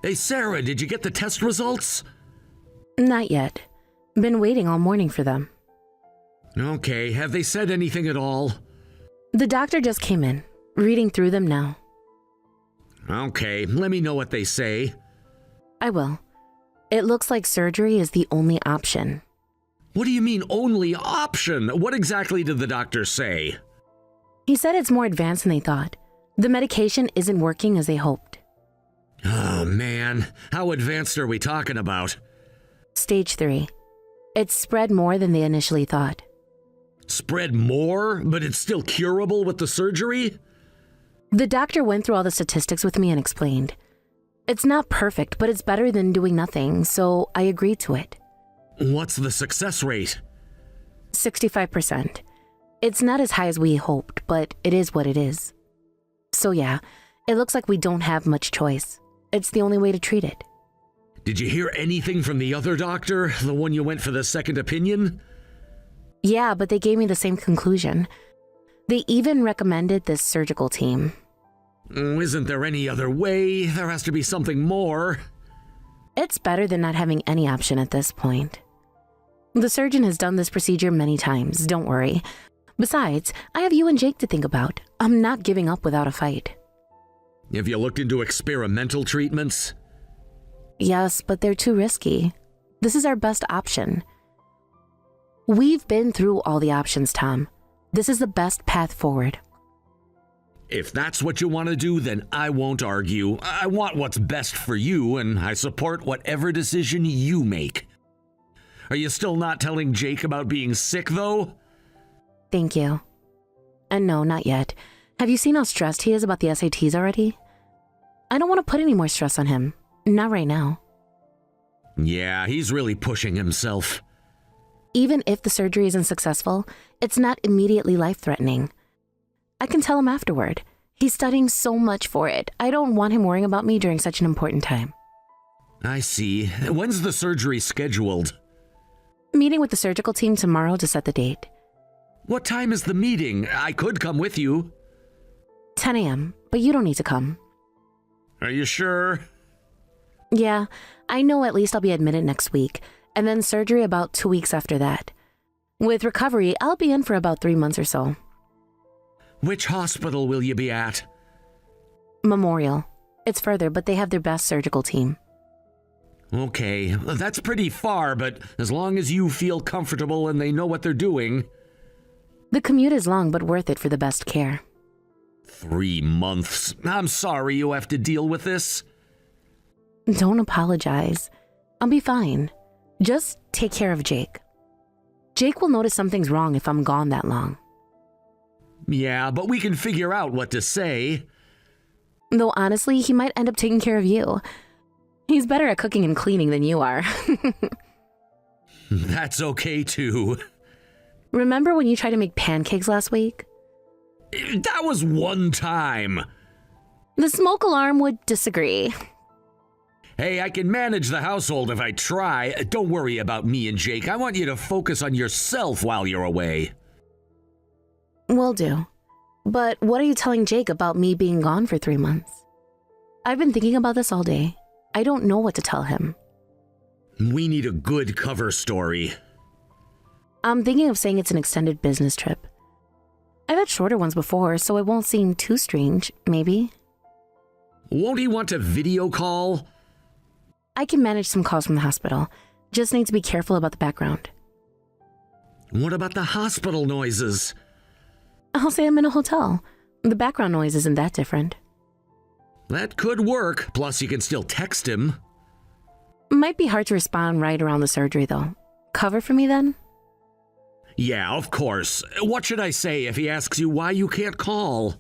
Hey, Sarah, did you get the test results? Not yet. Been waiting all morning for them. Okay, have they said anything at all? The doctor just came in, reading through them now. Okay, let me know what they say. I will. It looks like surgery is the only option. What do you mean, only option? What exactly did the doctor say? He said it's more advanced than they thought. The medication isn't working as they hoped. Oh, man. How advanced are we talking about? Stage 3. It's spread more than they initially thought. Spread more, but it's still curable with the surgery? The doctor went through all the statistics with me and explained. It's not perfect, but it's better than doing nothing, so I agreed to it. What's the success rate? 65%. It's not as high as we hoped, but it is what it is. So yeah, it looks like we don't have much choice. It's the only way to treat it. Did you hear anything from the other doctor, the one you went for the second opinion? Yeah, but they gave me the same conclusion. They even recommended this surgical team. Isn't there any other way? There has to be something more. It's better than not having any option at this point. The surgeon has done this procedure many times, don't worry. Besides, I have you and Jake to think about. I'm not giving up without a fight. Have you looked into experimental treatments? Yes, but they're too risky. This is our best option. We've been through all the options, Tom. This is the best path forward. If that's what you want to do, then I won't argue. I want what's best for you, and I support whatever decision you make. Are you still not telling Jake about being sick, though? Thank you. And no, not yet. Have you seen how stressed he is about the SATs already? I don't want to put any more stress on him. Not right now. Yeah, he's really pushing himself. Even if the surgery isn't successful, it's not immediately life-threatening. I can tell him afterward. He's studying so much for it. I don't want him worrying about me during such an important time. I see. When's the surgery scheduled? Meeting with the surgical team tomorrow to set the date. What time is the meeting? I could come with you. 10 a.m., but you don't need to come. Are you sure? Yeah, I know at least I'll be admitted next week, and then surgery about 2 weeks after that. With recovery, I'll be in for about 3 months or so. Which hospital will you be at? Memorial. It's further, but they have their best surgical team. Okay, that's pretty far, but as long as you feel comfortable and they know what they're doing. The commute is long, but worth it for the best care. 3 months. I'm sorry you have to deal with this. Don't apologize. I'll be fine. Just take care of Jake. Jake will notice something's wrong if I'm gone that long. Yeah, but we can figure out what to say. Though honestly, he might end up taking care of you. He's better at cooking and cleaning than you are. That's okay too. Remember when you tried to make pancakes last week? That was one time. The smoke alarm would disagree. Hey, I can manage the household if I try. Don't worry about me and Jake. I want you to focus on yourself while you're away. Will do. But what are you telling Jake about me being gone for 3 months? I've been thinking about this all day. I don't know what to tell him. We need a good cover story. I'm thinking of saying it's an extended business trip. I've had shorter ones before, so it won't seem too strange, maybe. Won't he want a video call? I can manage some calls from the hospital. Just need to be careful about the background. What about the hospital noises? I'll say I'm in a hotel. The background noise isn't that different. That could work, plus you can still text him. Might be hard to respond right around the surgery, though. Cover for me, then? Yeah, of course. What should I say if he asks you why you can't call?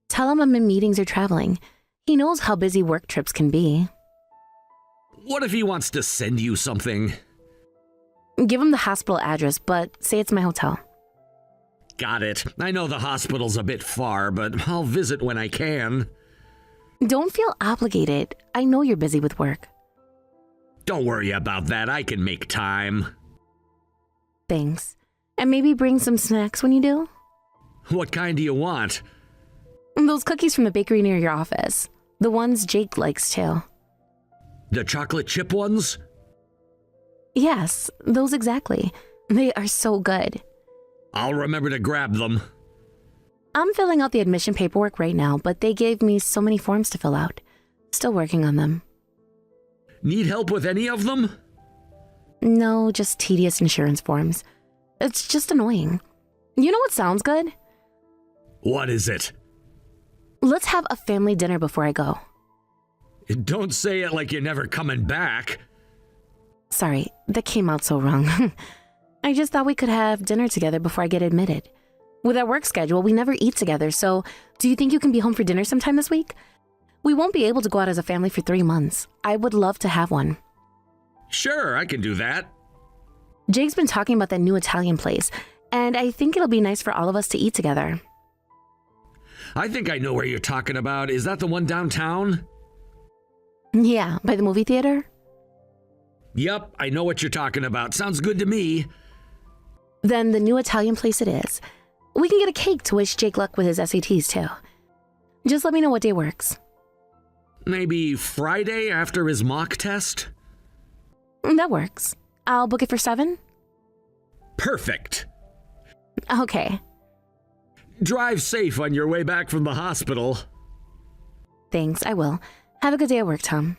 Tell him I'm in meetings or traveling. He knows how busy work trips can be. What if he wants to send you something? Give him the hospital address, but say it's my hotel. Got it. I know the hospital's a bit far, but I'll visit when I can. Don't feel obligated. I know you're busy with work. Don't worry about that. I can make time. Thanks. And maybe bring some snacks when you do? What kind do you want? Those cookies from the bakery near your office. The ones Jake likes too. The chocolate chip ones? Yes, those exactly. They are so good. I'll remember to grab them. I'm filling out the admission paperwork right now, but they gave me so many forms to fill out. Still working on them. Need help with any of them? No, just tedious insurance forms. It's just annoying. You know what sounds good? What is it? Let's have a family dinner before I go. Don't say it like you're never coming back. Sorry, that came out so wrong. I just thought we could have dinner together before I get admitted. With our work schedule, we never eat together, so do you think you can be home for dinner sometime this week? We won't be able to go out as a family for 3 months. I would love to have one. Sure, I can do that. Jake's been talking about that new Italian place, and I think it'll be nice for all of us to eat together. I think I know where you're talking about. Is that the one downtown? Yeah, by the movie theater? Yep, I know what you're talking about. Sounds good to me. Then the new Italian place it is. We can get a cake to wish Jake luck with his SATs too. Just let me know what day works. Maybe Friday after his mock test? That works. I'll book it for 7? Perfect. Okay. Drive safe on your way back from the hospital. Thanks, I will. Have a good day at work, Tom.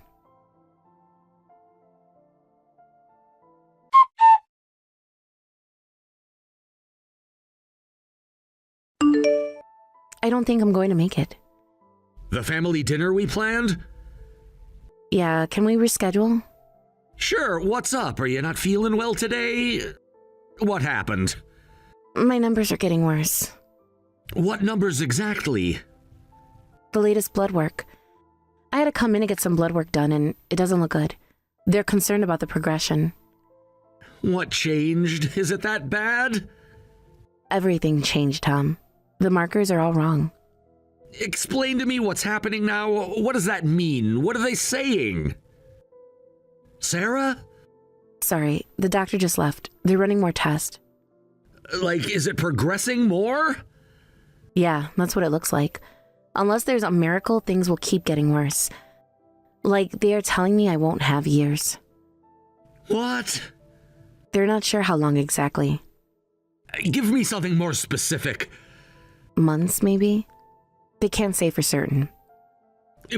I don't think I'm going to make it. The family dinner we planned? Yeah, can we reschedule? Sure, what's up? Are you not feeling well today? What happened? My numbers are getting worse. What numbers exactly? The latest blood work. I had to come in and get some blood work done, and it doesn't look good. They're concerned about the progression. What changed? Is it that bad? Everything changed, Tom. The markers are all wrong. Explain to me what's happening now. What does that mean? What are they saying? Sarah? Sorry, the doctor just left. They're running more tests. Like, is it progressing more? Yeah, that's what it looks like. Unless there's a miracle, things will keep getting worse. Like, they are telling me I won't have years. What? They're not sure how long exactly. Give me something more specific. Months, maybe? They can't say for certain.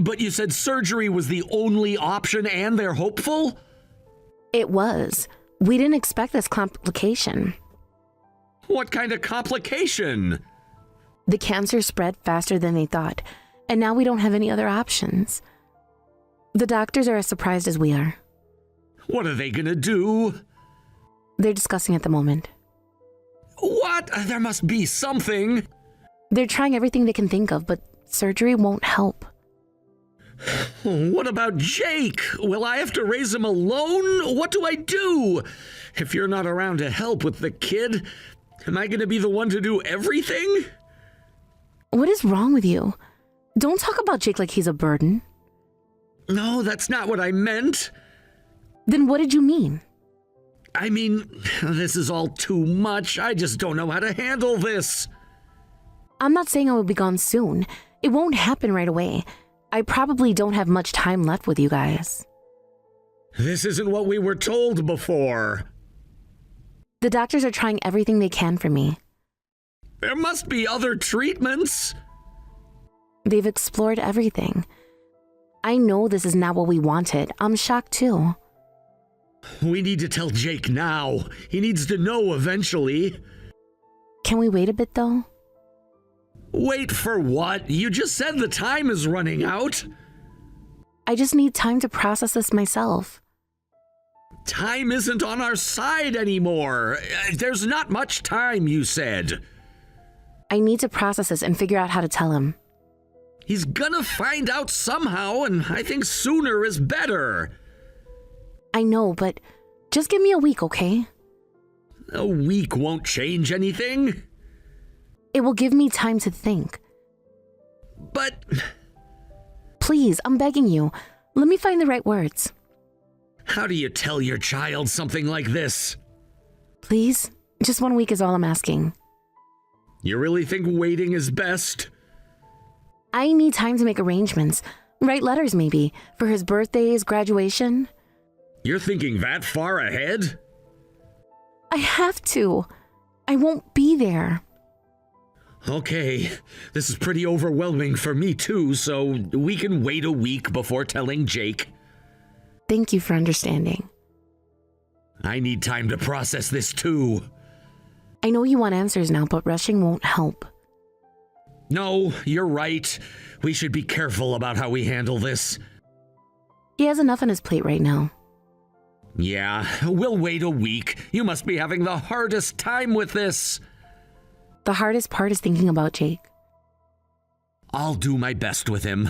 But you said surgery was the only option and they're hopeful? It was. We didn't expect this complication. What kind of complication? The cancer spread faster than they thought, and now we don't have any other options. The doctors are as surprised as we are. What are they gonna do? They're discussing at the moment. What? There must be something. They're trying everything they can think of, but surgery won't help. What about Jake? Will I have to raise him alone? What do I do? If you're not around to help with the kid, am I gonna be the one to do everything? What is wrong with you? Don't talk about Jake like he's a burden. No, that's not what I meant. Then what did you mean? I mean, this is all too much. I just don't know how to handle this. I'm not saying I will be gone soon. It won't happen right away. I probably don't have much time left with you guys. This isn't what we were told before. The doctors are trying everything they can for me. There must be other treatments. They've explored everything. I know this is not what we wanted. I'm shocked too. We need to tell Jake now. He needs to know eventually. Can we wait a bit though? Wait for what? You just said the time is running out. I just need time to process this myself. Time isn't on our side anymore. There's not much time, you said. I need to process this and figure out how to tell him. He's gonna find out somehow, and I think sooner is better. I know, but just give me a week, okay? A week won't change anything. It will give me time to think. But Please, I'm begging you. Let me find the right words. how do you tell your child something like this? Please? Just 1 week is all I'm asking. You really think waiting is best? I need time to make arrangements. Write letters maybe, for his birthdays, graduation. You're thinking that far ahead? I have to. I won't be there. Okay, this is pretty overwhelming for me too, so we can wait a week before telling Jake. Thank you for understanding. I need time to process this too. I know you want answers now, but rushing won't help. No, you're right. We should be careful about how we handle this. He has enough on his plate right now. Yeah, we'll wait a week. You must be having the hardest time with this. The hardest part is thinking about Jake. I'll do my best with him.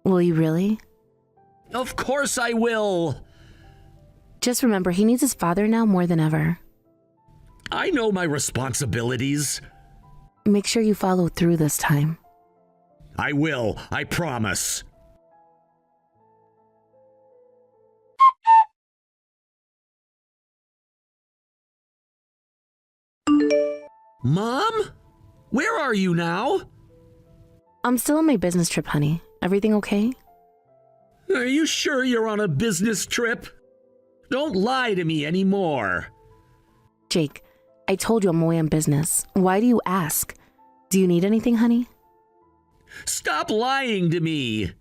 Will you really? Of course I will. Just remember, he needs his father now more than ever. I know my responsibilities. Make sure you follow through this time. I will, I promise. Mom? Where are you now? I'm still on my business trip, honey. Everything okay? Are you sure you're on a business trip? Don't lie to me anymore. Jake, I told you I'm away on business. Why do you ask? Do you need anything, honey? Stop lying to me.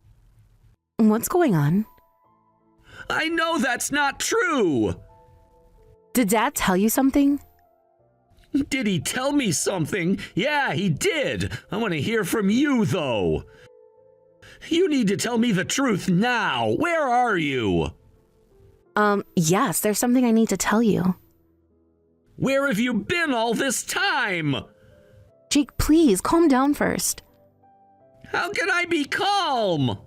What's going on? I know that's not true. Did Dad tell you something? Did he tell me something? Yeah, he did. I want to hear from you, though. You need to tell me the truth now. Where are you? Yes, there's something I need to tell you. Where have you been all this time? Jake, please, calm down first. How can I be calm?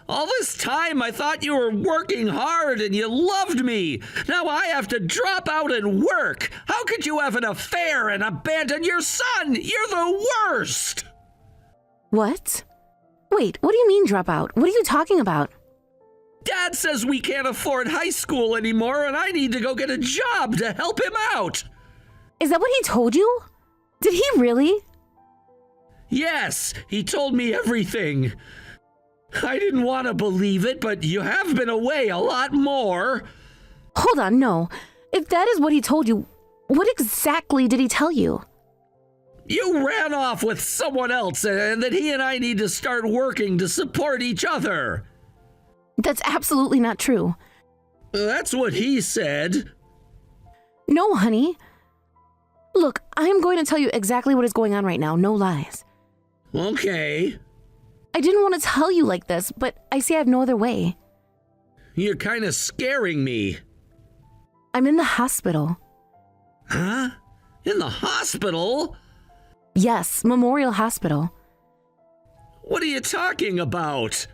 All this time I thought you were working hard and you loved me. Now I have to drop out and work. How could you have an affair and abandon your son? You're the worst. What? Wait, what do you mean drop out? What are you talking about? Dad says we can't afford high school anymore and I need to go get a job to help him out. Is that what he told you? Did he really? Yes, he told me everything. I didn't want to believe it, but you have been away a lot more. Hold on, no. If that is what he told you, what exactly did he tell you? You ran off with someone else and that he and I need to start working to support each other. That's absolutely not true. That's what he said. No, honey. Look, I'm going to tell you exactly what is going on right now, no lies. Okay. I didn't want to tell you like this, but I see I have no other way. You're kind of scaring me. I'm in the hospital. Huh? In the hospital? Yes, Memorial Hospital. What are you talking about?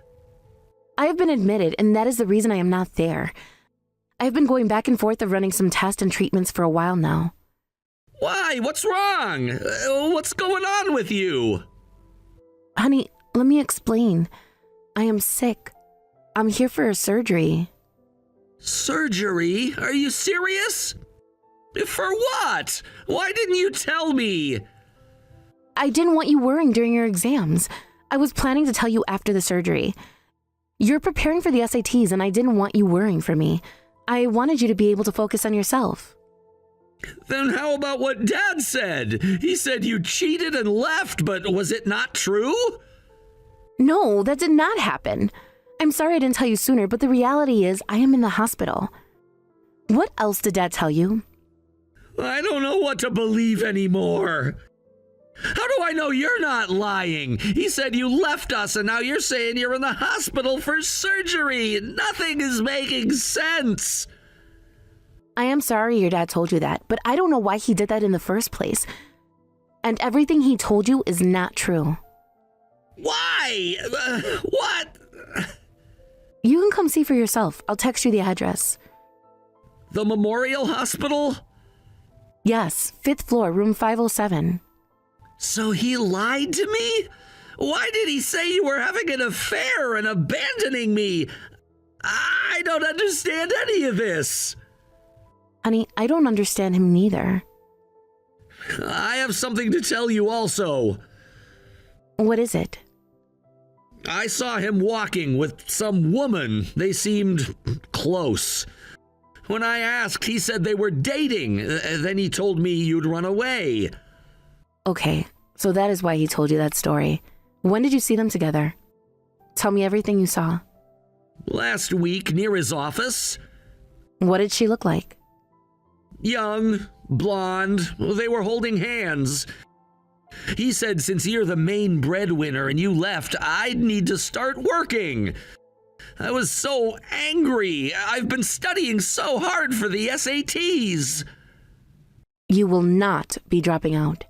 I have been admitted, and that is the reason I am not there. I have been going back and forth of running some tests and treatments for a while now. Why? What's wrong? What's going on with you? Honey, let me explain. I am sick. I'm here for a surgery. Surgery? Are you serious? For what? Why didn't you tell me? I didn't want you worrying during your exams. I was planning to tell you after the surgery. You're preparing for the SATs and I didn't want you worrying for me. I wanted you to be able to focus on yourself. Then how about what Dad said? He said you cheated and left, but was it not true? No, that did not happen. I'm sorry I didn't tell you sooner, but the reality is I am in the hospital. What else did Dad tell you? I don't know what to believe anymore. How do I know you're not lying? He said you left us and now you're saying you're in the hospital for surgery. Nothing is making sense. I am sorry your dad told you that, but I don't know why he did that in the first place. And everything he told you is not true. Why? What? You can come see for yourself. I'll text you the address. The Memorial Hospital? Yes, 5th floor, room 507. So he lied to me? Why did he say you were having an affair and abandoning me? I don't understand any of this. Honey, I don't understand him neither. I have something to tell you also. What is it? I saw him walking with some woman. They seemed close. When I asked, he said they were dating. Then he told me you'd run away. Okay, so that is why he told you that story. When did you see them together? Tell me everything you saw. Last week, near his office. What did she look like? Young, blonde. They were holding hands. He said since you're the main breadwinner and you left, I'd need to start working. I was so angry. I've been studying so hard for the SATs. You will not be dropping out.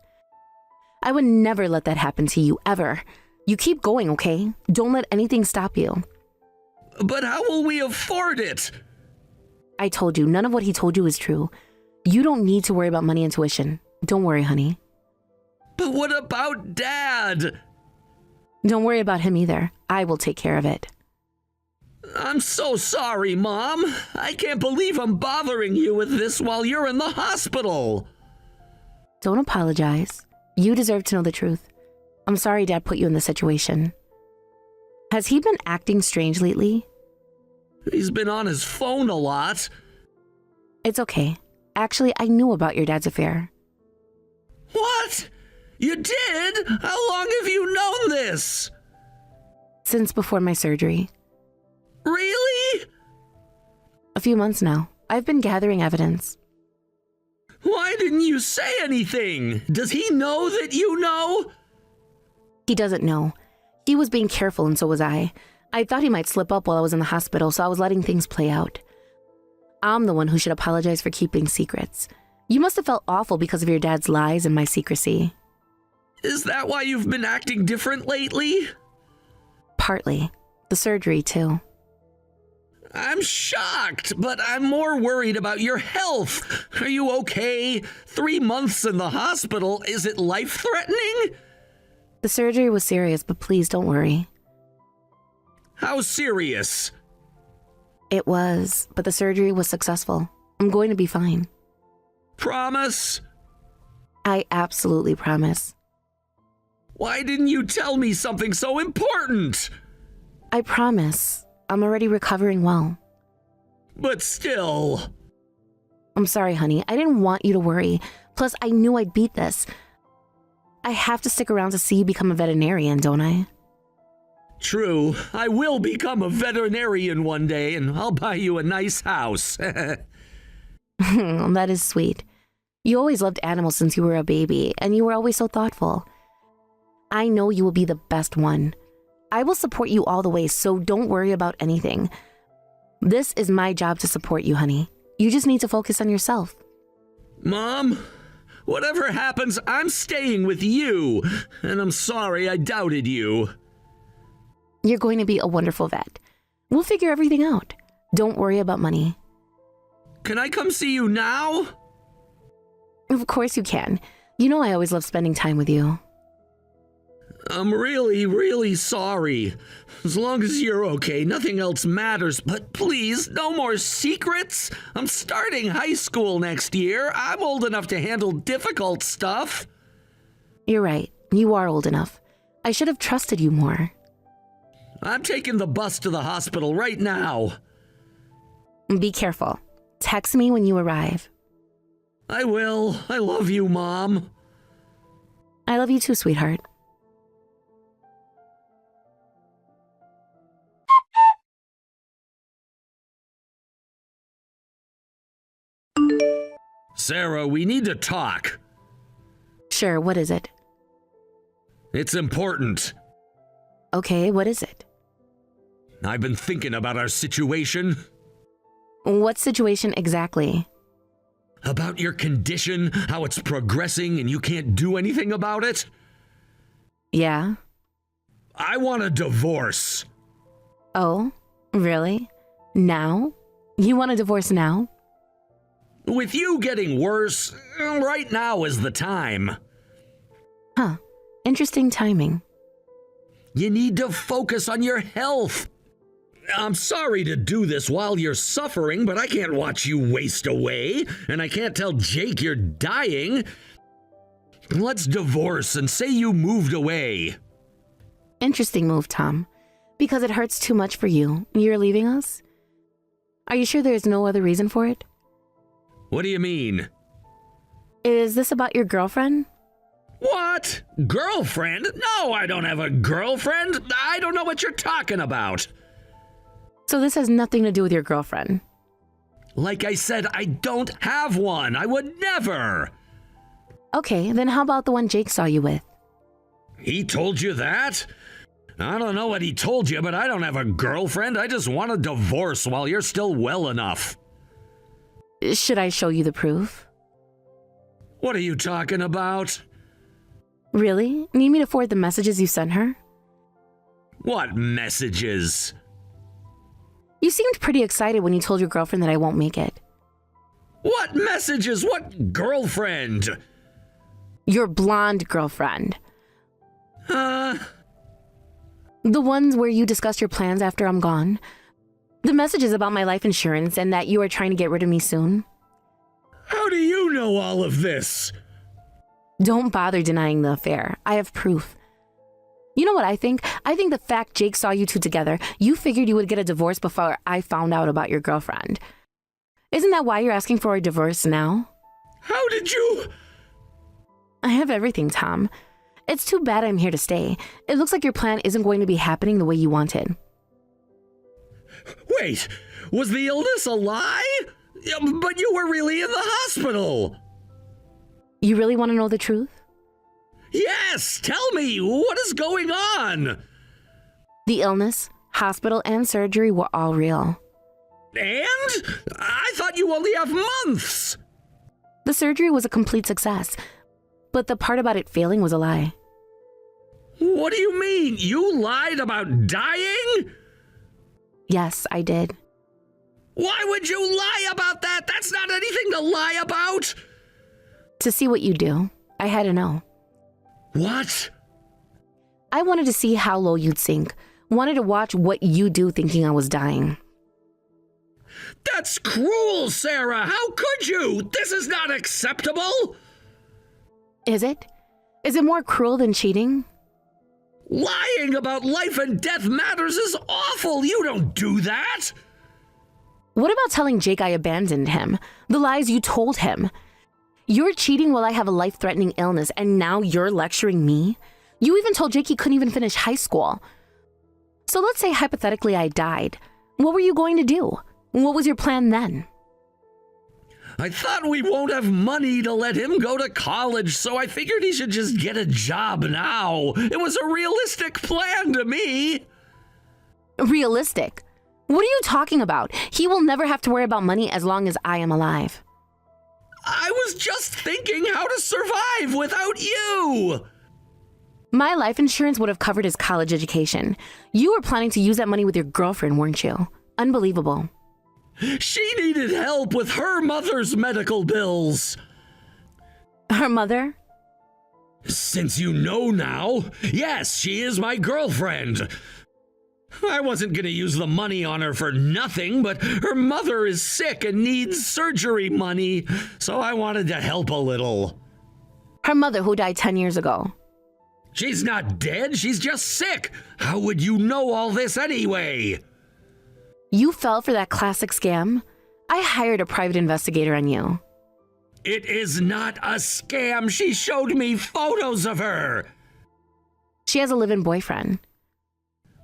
I would never let that happen to you, ever. You keep going, okay? Don't let anything stop you. But how will we afford it? I told you, none of what he told you is true. You don't need to worry about money and tuition. Don't worry, honey. But what about Dad? Don't worry about him either. I will take care of it. I'm so sorry, Mom. I can't believe I'm bothering you with this while you're in the hospital. Don't apologize. You deserve to know the truth. I'm sorry Dad put you in this situation. Has he been acting strange lately? He's been on his phone a lot. It's okay. Actually, I knew about your dad's affair. What? You did? How long have you known this? Since before my surgery. Really? A few months now. I've been gathering evidence. Why didn't you say anything? Does he know that you know? He doesn't know. He was being careful and so was I. I thought he might slip up while I was in the hospital, so I was letting things play out. I'm the one who should apologize for keeping secrets. You must have felt awful because of your dad's lies and my secrecy. Is that why you've been acting different lately? Partly. The surgery, too. I'm shocked, but I'm more worried about your health. Are you okay? 3 months in the hospital, is it life-threatening? The surgery was serious, but please don't worry. How serious? It was, but the surgery was successful. I'm going to be fine. Promise? I absolutely promise. Why didn't you tell me something so important? I promise. I'm already recovering well. But still. I'm sorry, honey. I didn't want you to worry. Plus, I knew I'd beat this. I have to stick around to see you become a veterinarian, don't I? True. I will become a veterinarian one day, and I'll buy you a nice house. That is sweet. You always loved animals since you were a baby, and you were always so thoughtful. I know you will be the best one. I will support you all the way, so don't worry about anything. This is my job to support you, honey. You just need to focus on yourself. Mom, whatever happens, I'm staying with you, and I'm sorry I doubted you. You're going to be a wonderful vet. We'll figure everything out. Don't worry about money. Can I come see you now? Of course you can. You know I always love spending time with you. I'm really, really sorry. As long as you're okay, nothing else matters. But please, no more secrets. I'm starting high school next year. I'm old enough to handle difficult stuff. You're right. You are old enough. I should have trusted you more. I'm taking the bus to the hospital right now. Be careful. Text me when you arrive. I will. I love you, Mom. I love you too, sweetheart. Sarah, we need to talk. Sure, what is it? It's important. Okay, what is it? I've been thinking about our situation. What situation exactly? About your condition, how it's progressing and you can't do anything about it. Yeah? I want a divorce. Oh, really? Now? You want a divorce now? With you getting worse, right now is the time. Huh. Interesting timing. You need to focus on your health. I'm sorry to do this while you're suffering, but I can't watch you waste away, and I can't tell Jake you're dying. Let's divorce and say you moved away. Interesting move, Tom. Because it hurts too much for you. You're leaving us? Are you sure there's no other reason for it? What do you mean? Is this about your girlfriend? What? Girlfriend? No, I don't have a girlfriend. I don't know what you're talking about. So this has nothing to do with your girlfriend? Like I said, I don't have one. I would never. Okay, then how about the one Jake saw you with? He told you that? I don't know what he told you, but I don't have a girlfriend. I just want a divorce while you're still well enough. Should I show you the proof? What are you talking about? Really? Need me to forward the messages you sent her? What messages? You seemed pretty excited when you told your girlfriend that I won't make it. What messages? What girlfriend? Your blonde girlfriend. Huh? The ones where you discuss your plans after I'm gone. The messages about my life insurance and that you are trying to get rid of me soon. How do you know all of this? Don't bother denying the affair. I have proof. You know what I think? I think the fact Jake saw you two together, you figured you would get a divorce before I found out about your girlfriend. Isn't that why you're asking for a divorce now? How did you? I have everything, Tom. It's too bad I'm here to stay. It looks like your plan isn't going to be happening the way you wanted. Wait, was the illness a lie? But you were really in the hospital. You really want to know the truth? Yes, tell me, what is going on? The illness, hospital, and surgery were all real. And? I thought you only have months. The surgery was a complete success, but the part about it failing was a lie. What do you mean? You lied about dying? Yes, I did. Why would you lie about that? That's not anything to lie about. To see what you do, I had to know. What? I wanted to see how low you'd sink. Wanted to watch what you do thinking I was dying. That's cruel, Sarah. How could you? This is not acceptable. Is it? Is it more cruel than cheating? Lying about life and death matters is awful. You don't do that. What about telling Jake I abandoned him? The lies you told him. You're cheating while I have a life-threatening illness, and now you're lecturing me? You even told Jake he couldn't even finish high school. So let's say hypothetically I died. What were you going to do? What was your plan then? I thought we won't have money to let him go to college, so I figured he should just get a job now. It was a realistic plan to me. Realistic? What are you talking about? He will never have to worry about money as long as I am alive. I was just thinking how to survive without you. My life insurance would have covered his college education. You were planning to use that money with your girlfriend, weren't you? Unbelievable. She needed help with her mother's medical bills. Her mother? Since you know now, yes, she is my girlfriend. I wasn't going to use the money on her for nothing, but her mother is sick and needs surgery money, so I wanted to help a little. Her mother who died 10 years ago. She's not dead, she's just sick. How would you know all this anyway? You fell for that classic scam? I hired a private investigator on you. It is not a scam. She showed me photos of her. She has a live-in boyfriend.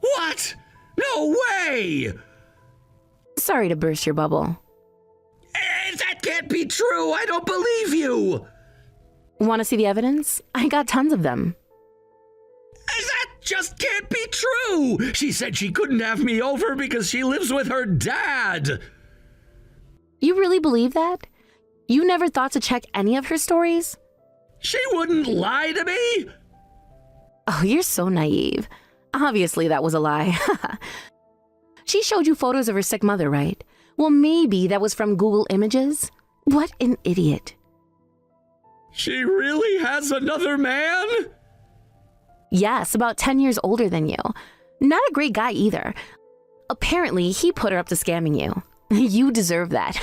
What? No way! Sorry to burst your bubble. That can't be true. I don't believe you. Want to see the evidence? I got tons of them. That just can't be true. She said she couldn't have me over because she lives with her dad. You really believe that? You never thought to check any of her stories? She wouldn't lie to me. Oh, you're so naive. Obviously, that was a lie. She showed you photos of her sick mother, right? Well, maybe that was from Google Images. What an idiot. She really has another man? Yes, about 10 years older than you. Not a great guy either. Apparently, he put her up to scamming you. You deserve that.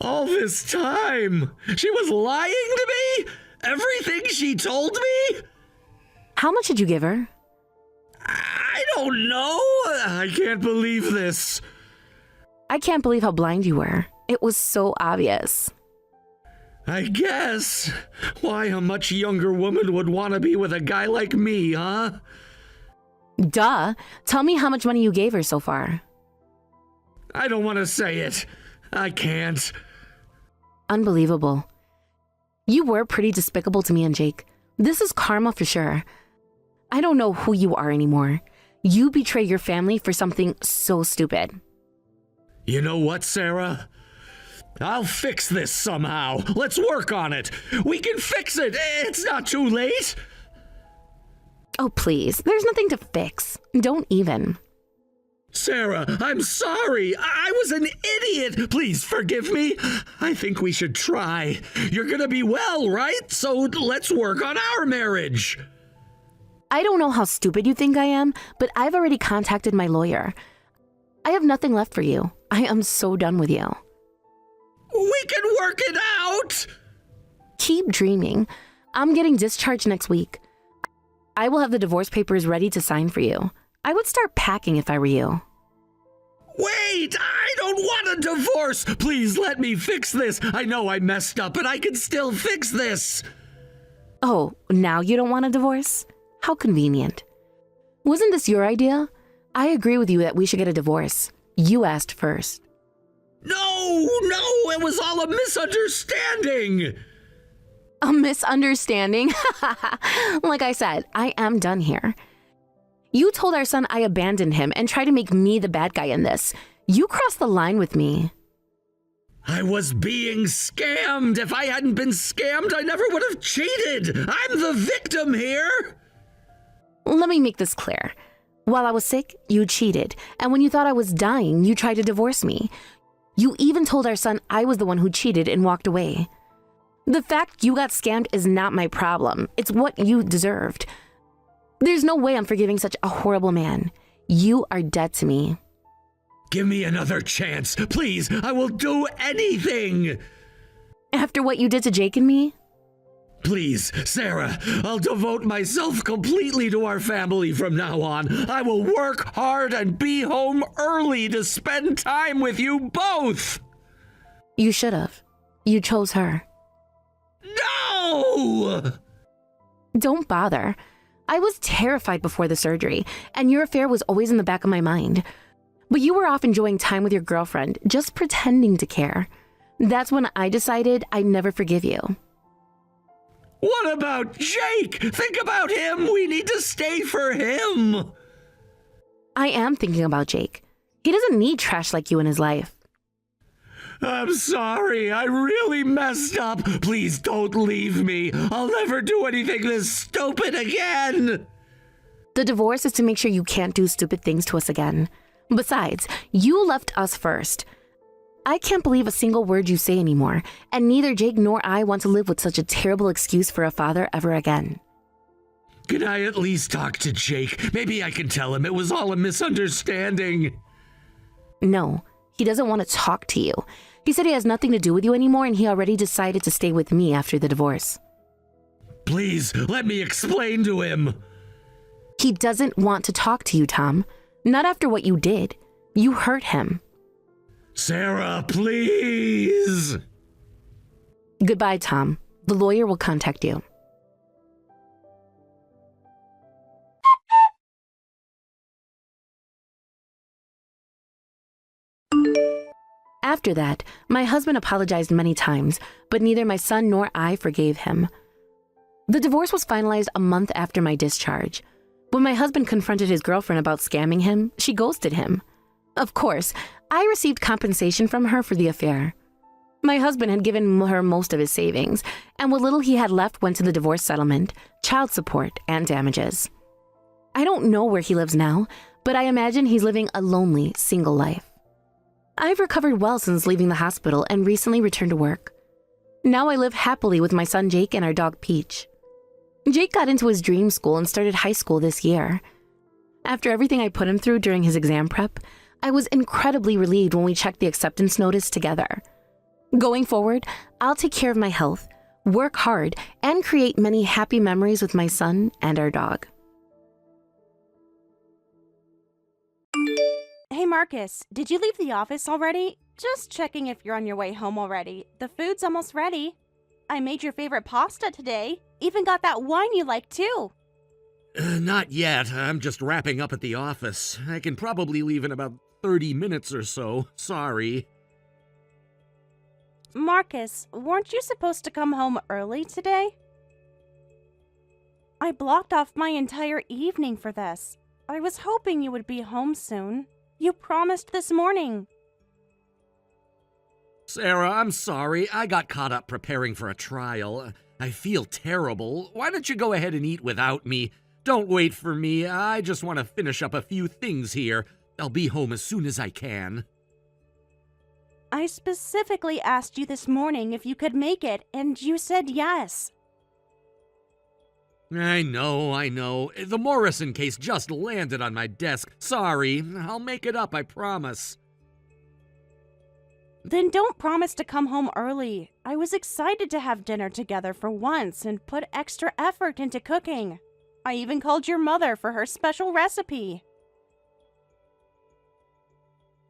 All this time, she was lying to me? Everything she told me? How much did you give her? I Oh no! I can't believe this. I can't believe how blind you were. It was so obvious. I guess. Why a much younger woman would want to be with a guy like me, huh? Duh. Tell me how much money you gave her so far. I don't want to say it. I can't. Unbelievable. You were pretty despicable to me and Jake. This is karma for sure. I don't know who you are anymore. You betrayed your family for something so stupid. You know what, Sarah? I'll fix this somehow. Let's work on it. We can fix it. It's not too late. Oh, please. There's nothing to fix. Don't even. Sarah, I'm sorry. I was an idiot. Please forgive me. I think we should try. You're gonna be well, right? So let's work on our marriage. I don't know how stupid you think I am, but I've already contacted my lawyer. I have nothing left for you. I am so done with you. We can work it out. Keep dreaming. I'm getting discharged next week. I will have the divorce papers ready to sign for you. I would start packing if I were you. Wait, I don't want a divorce. Please let me fix this. I know I messed up, but I can still fix this. Oh, now you don't want a divorce? How convenient. Wasn't this your idea? I agree with you that we should get a divorce. You asked first. No, it was all a misunderstanding. A misunderstanding? Like I said, I am done here. You told our son I abandoned him and tried to make me the bad guy in this. You crossed the line with me. I was being scammed. If I hadn't been scammed, I never would have cheated. I'm the victim here. Let me make this clear. While I was sick, you cheated. And when you thought I was dying, you tried to divorce me. You even told our son I was the one who cheated and walked away. The fact you got scammed is not my problem. It's what you deserved. There's no way I'm forgiving such a horrible man. You are dead to me. Give me another chance. Please, I will do anything. After what you did to Jake and me? Please, Sarah, I'll devote myself completely to our family from now on. I will work hard and be home early to spend time with you both. You should have. You chose her. No! Don't bother. I was terrified before the surgery, and your affair was always in the back of my mind. But you were off enjoying time with your girlfriend, just pretending to care. That's when I decided I'd never forgive you. What about Jake? Think about him. We need to stay for him. I am thinking about Jake. He doesn't need trash like you in his life. I'm sorry. I really messed up. Please don't leave me. I'll never do anything this stupid again. The divorce is to make sure you can't do stupid things to us again. Besides, you left us first. I can't believe a single word you say anymore, and neither Jake nor I want to live with such a terrible excuse for a father ever again. Can I at least talk to Jake? Maybe I can tell him it was all a misunderstanding. No, he doesn't want to talk to you. He said he has nothing to do with you anymore, and he already decided to stay with me after the divorce. Please, let me explain to him. He doesn't want to talk to you, Tom. Not after what you did. You hurt him. Sarah, please. Goodbye, Tom. The lawyer will contact you. After that, my husband apologized many times, but neither my son nor I forgave him. The divorce was finalized a month after my discharge. When my husband confronted his girlfriend about scamming him, she ghosted him. Of course, I received compensation from her for the affair. My husband had given her most of his savings, and what little he had left went to the divorce settlement, child support, and damages. I don't know where he lives now, but I imagine he's living a lonely, single life. I've recovered well since leaving the hospital and recently returned to work. Now I live happily with my son Jake and our dog Peach. Jake got into his dream school and started high school this year. After everything I put him through during his exam prep, I was incredibly relieved when we checked the acceptance notice together. Going forward, I'll take care of my health, work hard, and create many happy memories with my son and our dog. Hey Marcus, did you leave the office already? Just checking if you're on your way home already. The food's almost ready. I made your favorite pasta today. Even got that wine you like too. Not yet. I'm just wrapping up at the office. I can probably leave in about 30 minutes or so. Sorry. Marcus, weren't you supposed to come home early today? I blocked off my entire evening for this. I was hoping you would be home soon. You promised this morning. Sarah, I'm sorry. I got caught up preparing for a trial. I feel terrible. Why don't you go ahead and eat without me? Don't wait for me. I just want to finish up a few things here. I'll be home as soon as I can. I specifically asked you this morning if you could make it, and you said yes. I know. The Morrison case just landed on my desk. Sorry. I'll make it up, I promise. Then don't promise to come home early. I was excited to have dinner together for once and put extra effort into cooking. I even called your mother for her special recipe.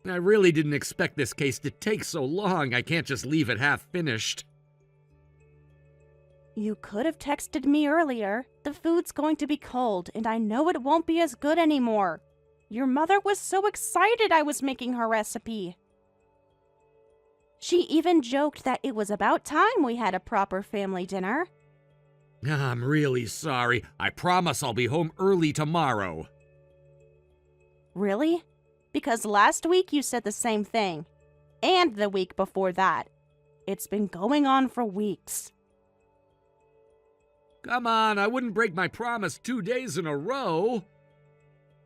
I really didn't expect this case to take so long. I can't just leave it half finished. You could have texted me earlier. The food's going to be cold, and I know it won't be as good anymore. Your mother was so excited I was making her recipe. She even joked that it was about time we had a proper family dinner. I'm really sorry. I promise I'll be home early tomorrow. Really? Because last week you said the same thing. And the week before that. It's been going on for weeks. Come on, I wouldn't break my promise 2 days in a row.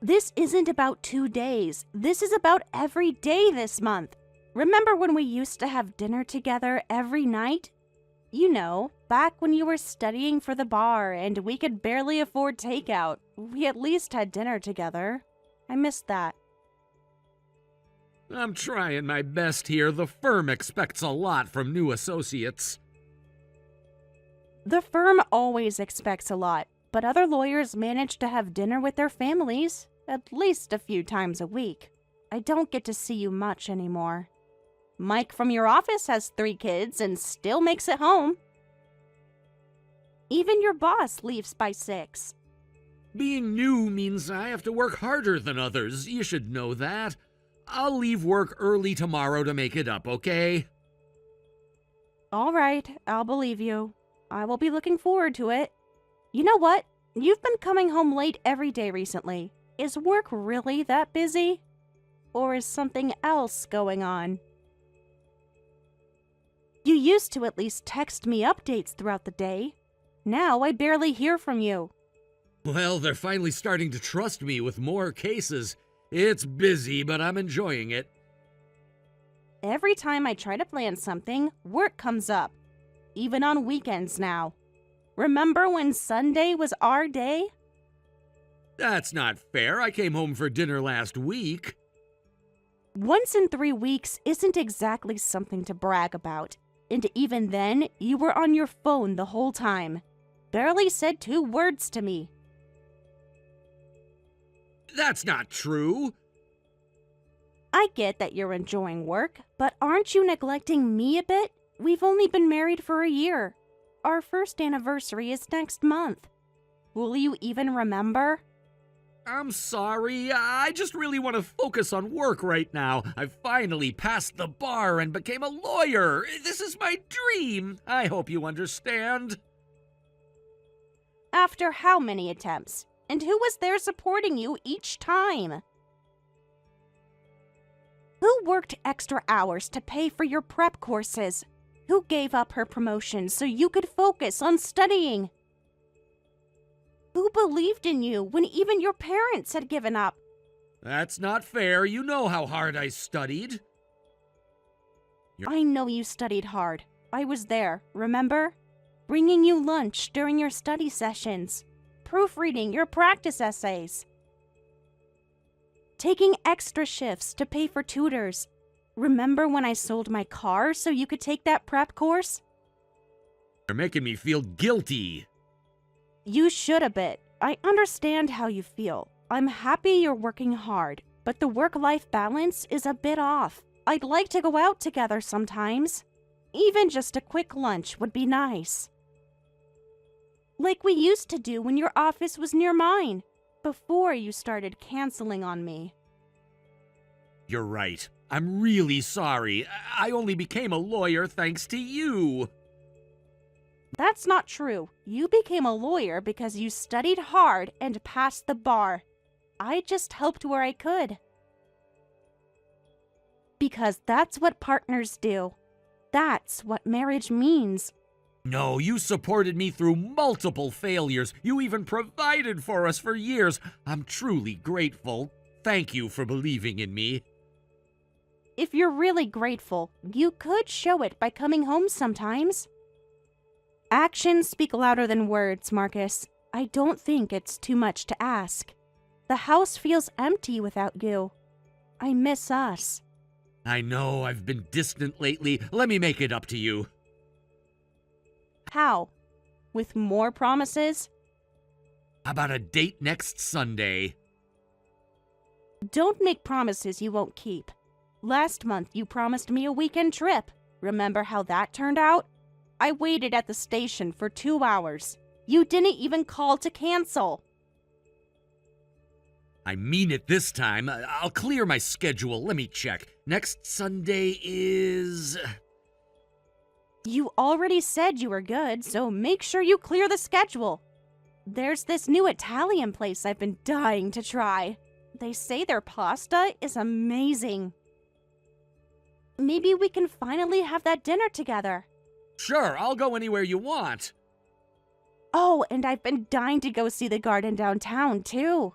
This isn't about 2 days. This is about every day this month. Remember when we used to have dinner together every night? You know, back when you were studying for the bar and we could barely afford takeout. We at least had dinner together. I missed that. I'm trying my best here. The firm expects a lot from new associates. The firm always expects a lot, but other lawyers manage to have dinner with their families, at least a few times a week. I don't get to see you much anymore. Mike from your office has 3 kids and still makes it home. Even your boss leaves by 6. Being new means I have to work harder than others. You should know that. I'll leave work early tomorrow to make it up, okay? All right, I'll believe you. I will be looking forward to it. You know what? You've been coming home late every day recently. Is work really that busy? Or is something else going on? You used to at least text me updates throughout the day. Now I barely hear from you. Well, they're finally starting to trust me with more cases. It's busy, but I'm enjoying it. Every time I try to plan something, work comes up. Even on weekends now. Remember when Sunday was our day? That's not fair. I came home for dinner last week. Once in 3 weeks isn't exactly something to brag about. And even then, you were on your phone the whole time. Barely said 2 words to me. That's not true. I get that you're enjoying work, but aren't you neglecting me a bit? We've only been married for a year. Our first anniversary is next month. Will you even remember? I'm sorry. I just really want to focus on work right now. I finally passed the bar and became a lawyer. This is my dream. I hope you understand. After how many attempts? And who was there supporting you each time? Who worked extra hours to pay for your prep courses? Who gave up her promotion so you could focus on studying? Who believed in you when even your parents had given up? That's not fair. You know how hard I studied. I know you studied hard. I was there, remember? Bringing you lunch during your study sessions. Proofreading your practice essays. Taking extra shifts to pay for tutors. Remember when I sold my car so you could take that prep course? You're making me feel guilty. You should a bit. I understand how you feel. I'm happy you're working hard. but the work-life balance is a bit off. I'd like to go out together sometimes. Even just a quick lunch would be nice. Like we used to do when your office was near mine, before you started canceling on me. You're right. I'm really sorry. I only became a lawyer thanks to you. That's not true. You became a lawyer because you studied hard and passed the bar. I just helped where I could. Because that's what partners do. That's what marriage means. No, you supported me through multiple failures. You even provided for us for years. I'm truly grateful. Thank you for believing in me. If you're really grateful, you could show it by coming home sometimes. Actions speak louder than words, Marcus. I don't think it's too much to ask. The house feels empty without you. I miss us. I know I've been distant lately. Let me make it up to you. How? With more promises? How about a date next Sunday? Don't make promises you won't keep. Last month you promised me a weekend trip. Remember how that turned out? I waited at the station for 2 hours. You didn't even call to cancel. I mean it this time. I'll clear my schedule. Let me check. Next Sunday is... You already said you were good, so make sure you clear the schedule. There's this new Italian place I've been dying to try. They say their pasta is amazing. Maybe we can finally have that dinner together. Sure, I'll go anywhere you want. Oh, and I've been dying to go see the garden downtown, too.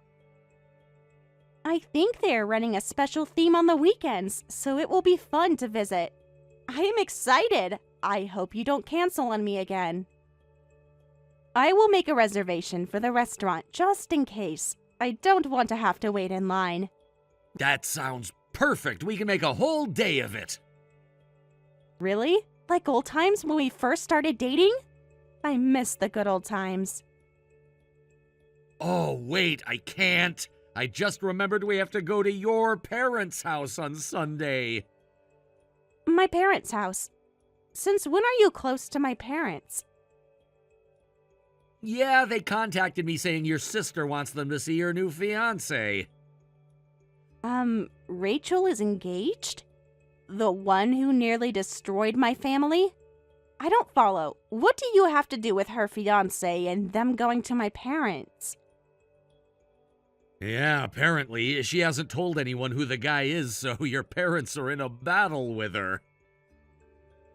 I think they're running a special theme on the weekends, so it will be fun to visit. I am excited. I hope you don't cancel on me again. I will make a reservation for the restaurant just in case. I don't want to have to wait in line. That sounds perfect. We can make a whole day of it. Really? Like old times when we first started dating? I miss the good old times. Oh, wait, I can't. I just remembered we have to go to your parents' house on Sunday. My parents' house. Since when are you close to my parents? Yeah, they contacted me saying your sister wants them to see your new fiancé. Rachel is engaged? The one who nearly destroyed my family? I don't follow. What do you have to do with her fiancé and them going to my parents? Yeah, apparently. She hasn't told anyone who the guy is, so your parents are in a battle with her.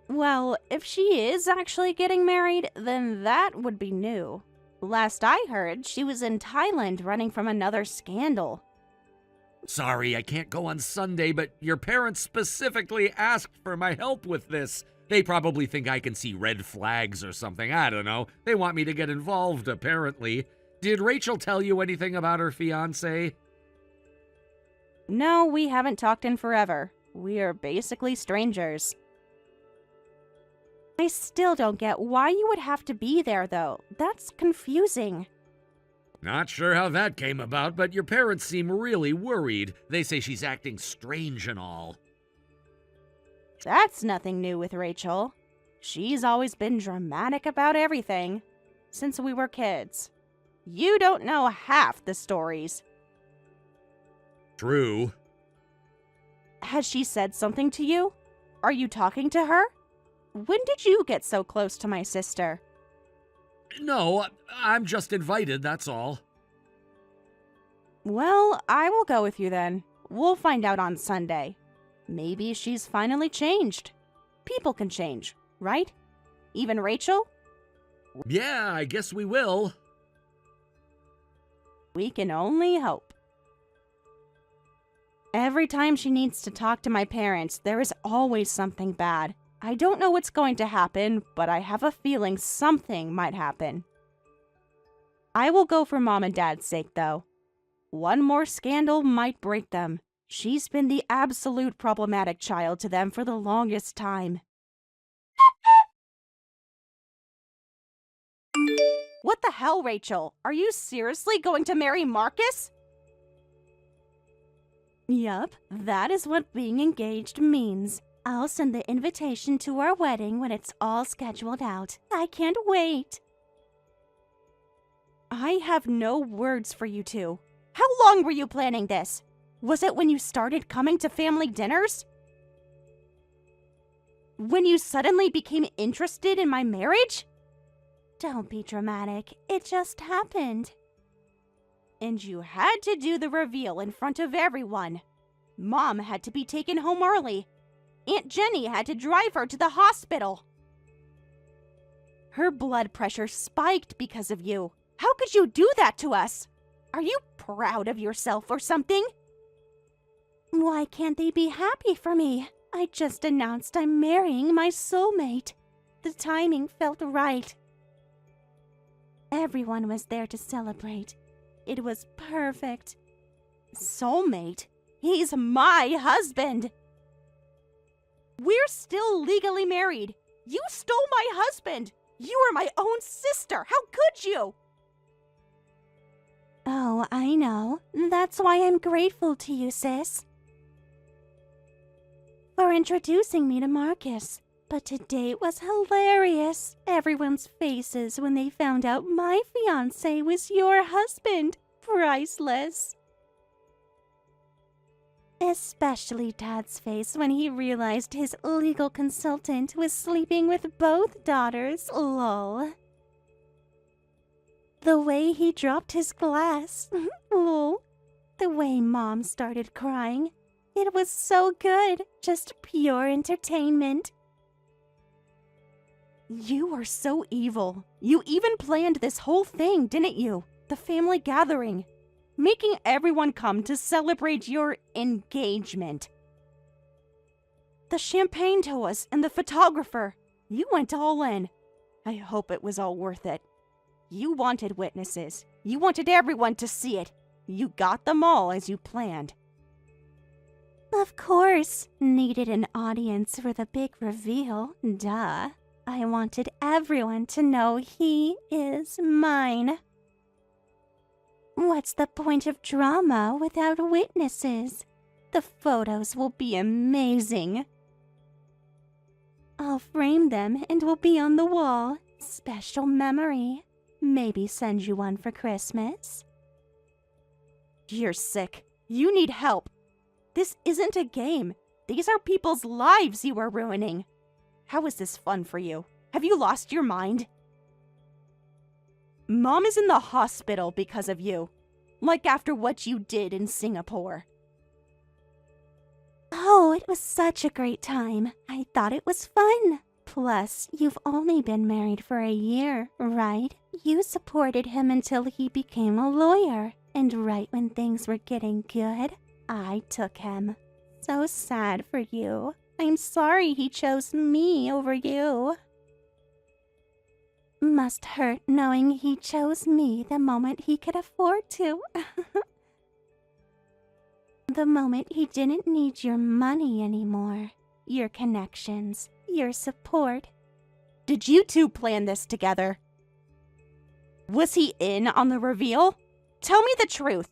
Well, if she is actually getting married, then that would be new. Last I heard, she was in Thailand running from another scandal. Sorry, I can't go on Sunday, but your parents specifically asked for my help with this. They probably think I can see red flags or something. I don't know. They want me to get involved, apparently. Did Rachel tell you anything about her fiancé? No, we haven't talked in forever. We are basically strangers. I still don't get why you would have to be there, though. That's confusing. Not sure how that came about, but your parents seem really worried. They say she's acting strange and all. That's nothing new with Rachel. She's always been dramatic about everything, since we were kids. You don't know half the stories. True. Has she said something to you? Are you talking to her? When did you get so close to my sister? No, I'm just invited, that's all. Well, I will go with you then. We'll find out on Sunday. Maybe she's finally changed. People can change, right? Even Rachel? Yeah, I guess we will. We can only hope. Every time she needs to talk to my parents, there is always something bad. I don't know what's going to happen, but I have a feeling something might happen. I will go for Mom and Dad's sake, though. One more scandal might break them. She's been the absolute problematic child to them for the longest time. What the hell, Rachel? Are you seriously going to marry Marcus? Yup, that is what being engaged means. I'll send the invitation to our wedding when it's all scheduled out. I can't wait. I have no words for you two. How long were you planning this? Was it when you started coming to family dinners? When you suddenly became interested in my marriage? Don't be dramatic. It just happened. And you had to do the reveal in front of everyone. Mom had to be taken home early. Aunt Jenny had to drive her to the hospital. Her blood pressure spiked because of you. How could you do that to us? Are you proud of yourself or something? Why can't they be happy for me? I just announced I'm marrying my soulmate. The timing felt right. Everyone was there to celebrate. It was perfect. Soulmate? He's my husband. We're still legally married. You stole my husband. You are my own sister. How could you? Oh, I know. That's why I'm grateful to you, sis. For introducing me to Marcus. But today was hilarious. Everyone's faces when they found out my fiancé was your husband. Priceless. Especially Dad's face when he realized his legal consultant was sleeping with both daughters, lol. The way he dropped his glass, lol. The way Mom started crying. It was so good, just pure entertainment. You are so evil. You even planned this whole thing, didn't you? The family gathering. Making everyone come to celebrate your engagement. The champagne toast and the photographer. You went all in. I hope it was all worth it. You wanted witnesses. You wanted everyone to see it. You got them all as you planned. Of course. Needed an audience for the big reveal. Duh. I wanted everyone to know he is mine. What's the point of drama without witnesses? The photos will be amazing. I'll frame them and will be on the wall. Special memory. Maybe send you one for Christmas. You're sick. You need help. This isn't a game. These are people's lives you are ruining. How is this fun for you? Have you lost your mind? Mom is in the hospital because of you. Like after what you did in Singapore. Oh, it was such a great time. I thought it was fun. Plus, you've only been married for a year, right? You supported him until he became a lawyer. And right when things were getting good, I took him. So sad for you. I'm sorry he chose me over you. Must hurt knowing he chose me the moment he could afford to. The moment he didn't need your money anymore. Your connections, your support. Did you two plan this together? Was he in on the reveal? Tell me the truth.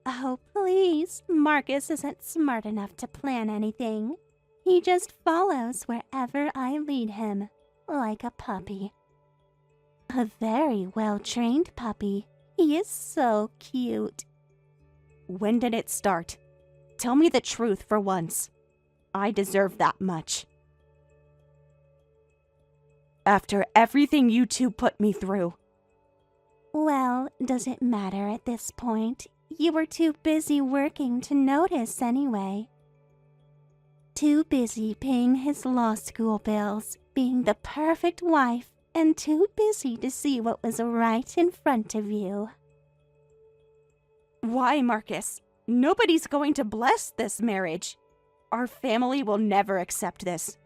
Oh, please. Marcus isn't smart enough to plan anything. He just follows wherever I lead him, like a puppy. A very well-trained puppy. He is so cute. When did it start? Tell me the truth for once. I deserve that much. After everything you two put me through. Well, does it matter at this point? You were too busy working to notice anyway. Too busy paying his law school bills, being the perfect wife, and too busy to see what was right in front of you. Why, Marcus? Nobody's going to bless this marriage. Our family will never accept this.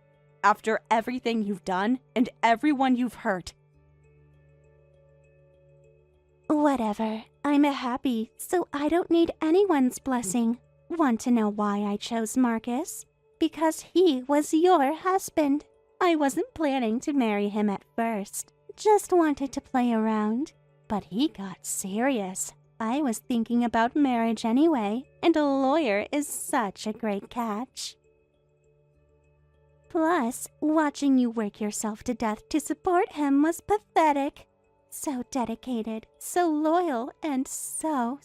After everything you've done and everyone you've hurt. Whatever. I'm happy, so I don't need anyone's blessing. Want to know why I chose Marcus? Because he was your husband. I wasn't planning to marry him at first. Just wanted to play around. But he got serious. I was thinking about marriage anyway, and a lawyer is such a great catch. Plus, watching you work yourself to death to support him was pathetic. So dedicated, so loyal, and so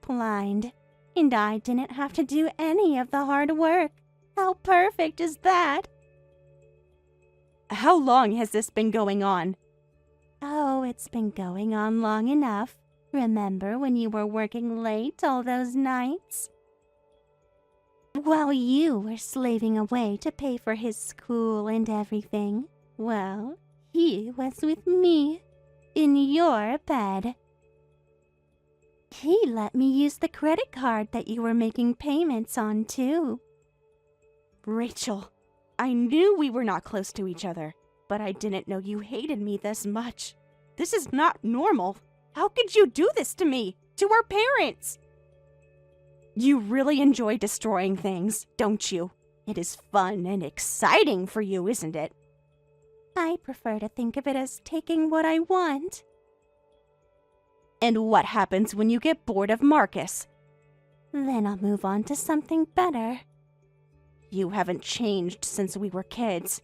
blind. And I didn't have to do any of the hard work. How perfect is that? How long has this been going on? Oh, it's been going on long enough. Remember when you were working late all those nights? While you were slaving away to pay for his school and everything, well, he was with me, in your bed. He let me use the credit card that you were making payments on, too. Rachel, I knew we were not close to each other, but I didn't know you hated me this much. This is not normal. How could you do this to me? To our parents? You really enjoy destroying things, don't you? It is fun and exciting for you, isn't it? I prefer to think of it as taking what I want. And what happens when you get bored of Marcus? Then I'll move on to something better. You haven't changed since we were kids.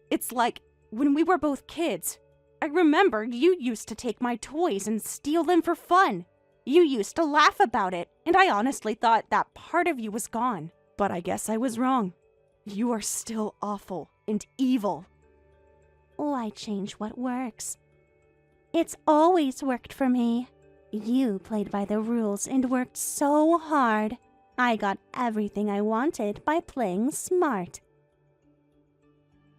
It's like when we were both kids. I remember you used to take my toys and steal them for fun. You used to laugh about it, and I honestly thought that part of you was gone. But I guess I was wrong. You are still awful and evil. Why change what works? It's always worked for me. You played by the rules and worked so hard. I got everything I wanted by playing smart.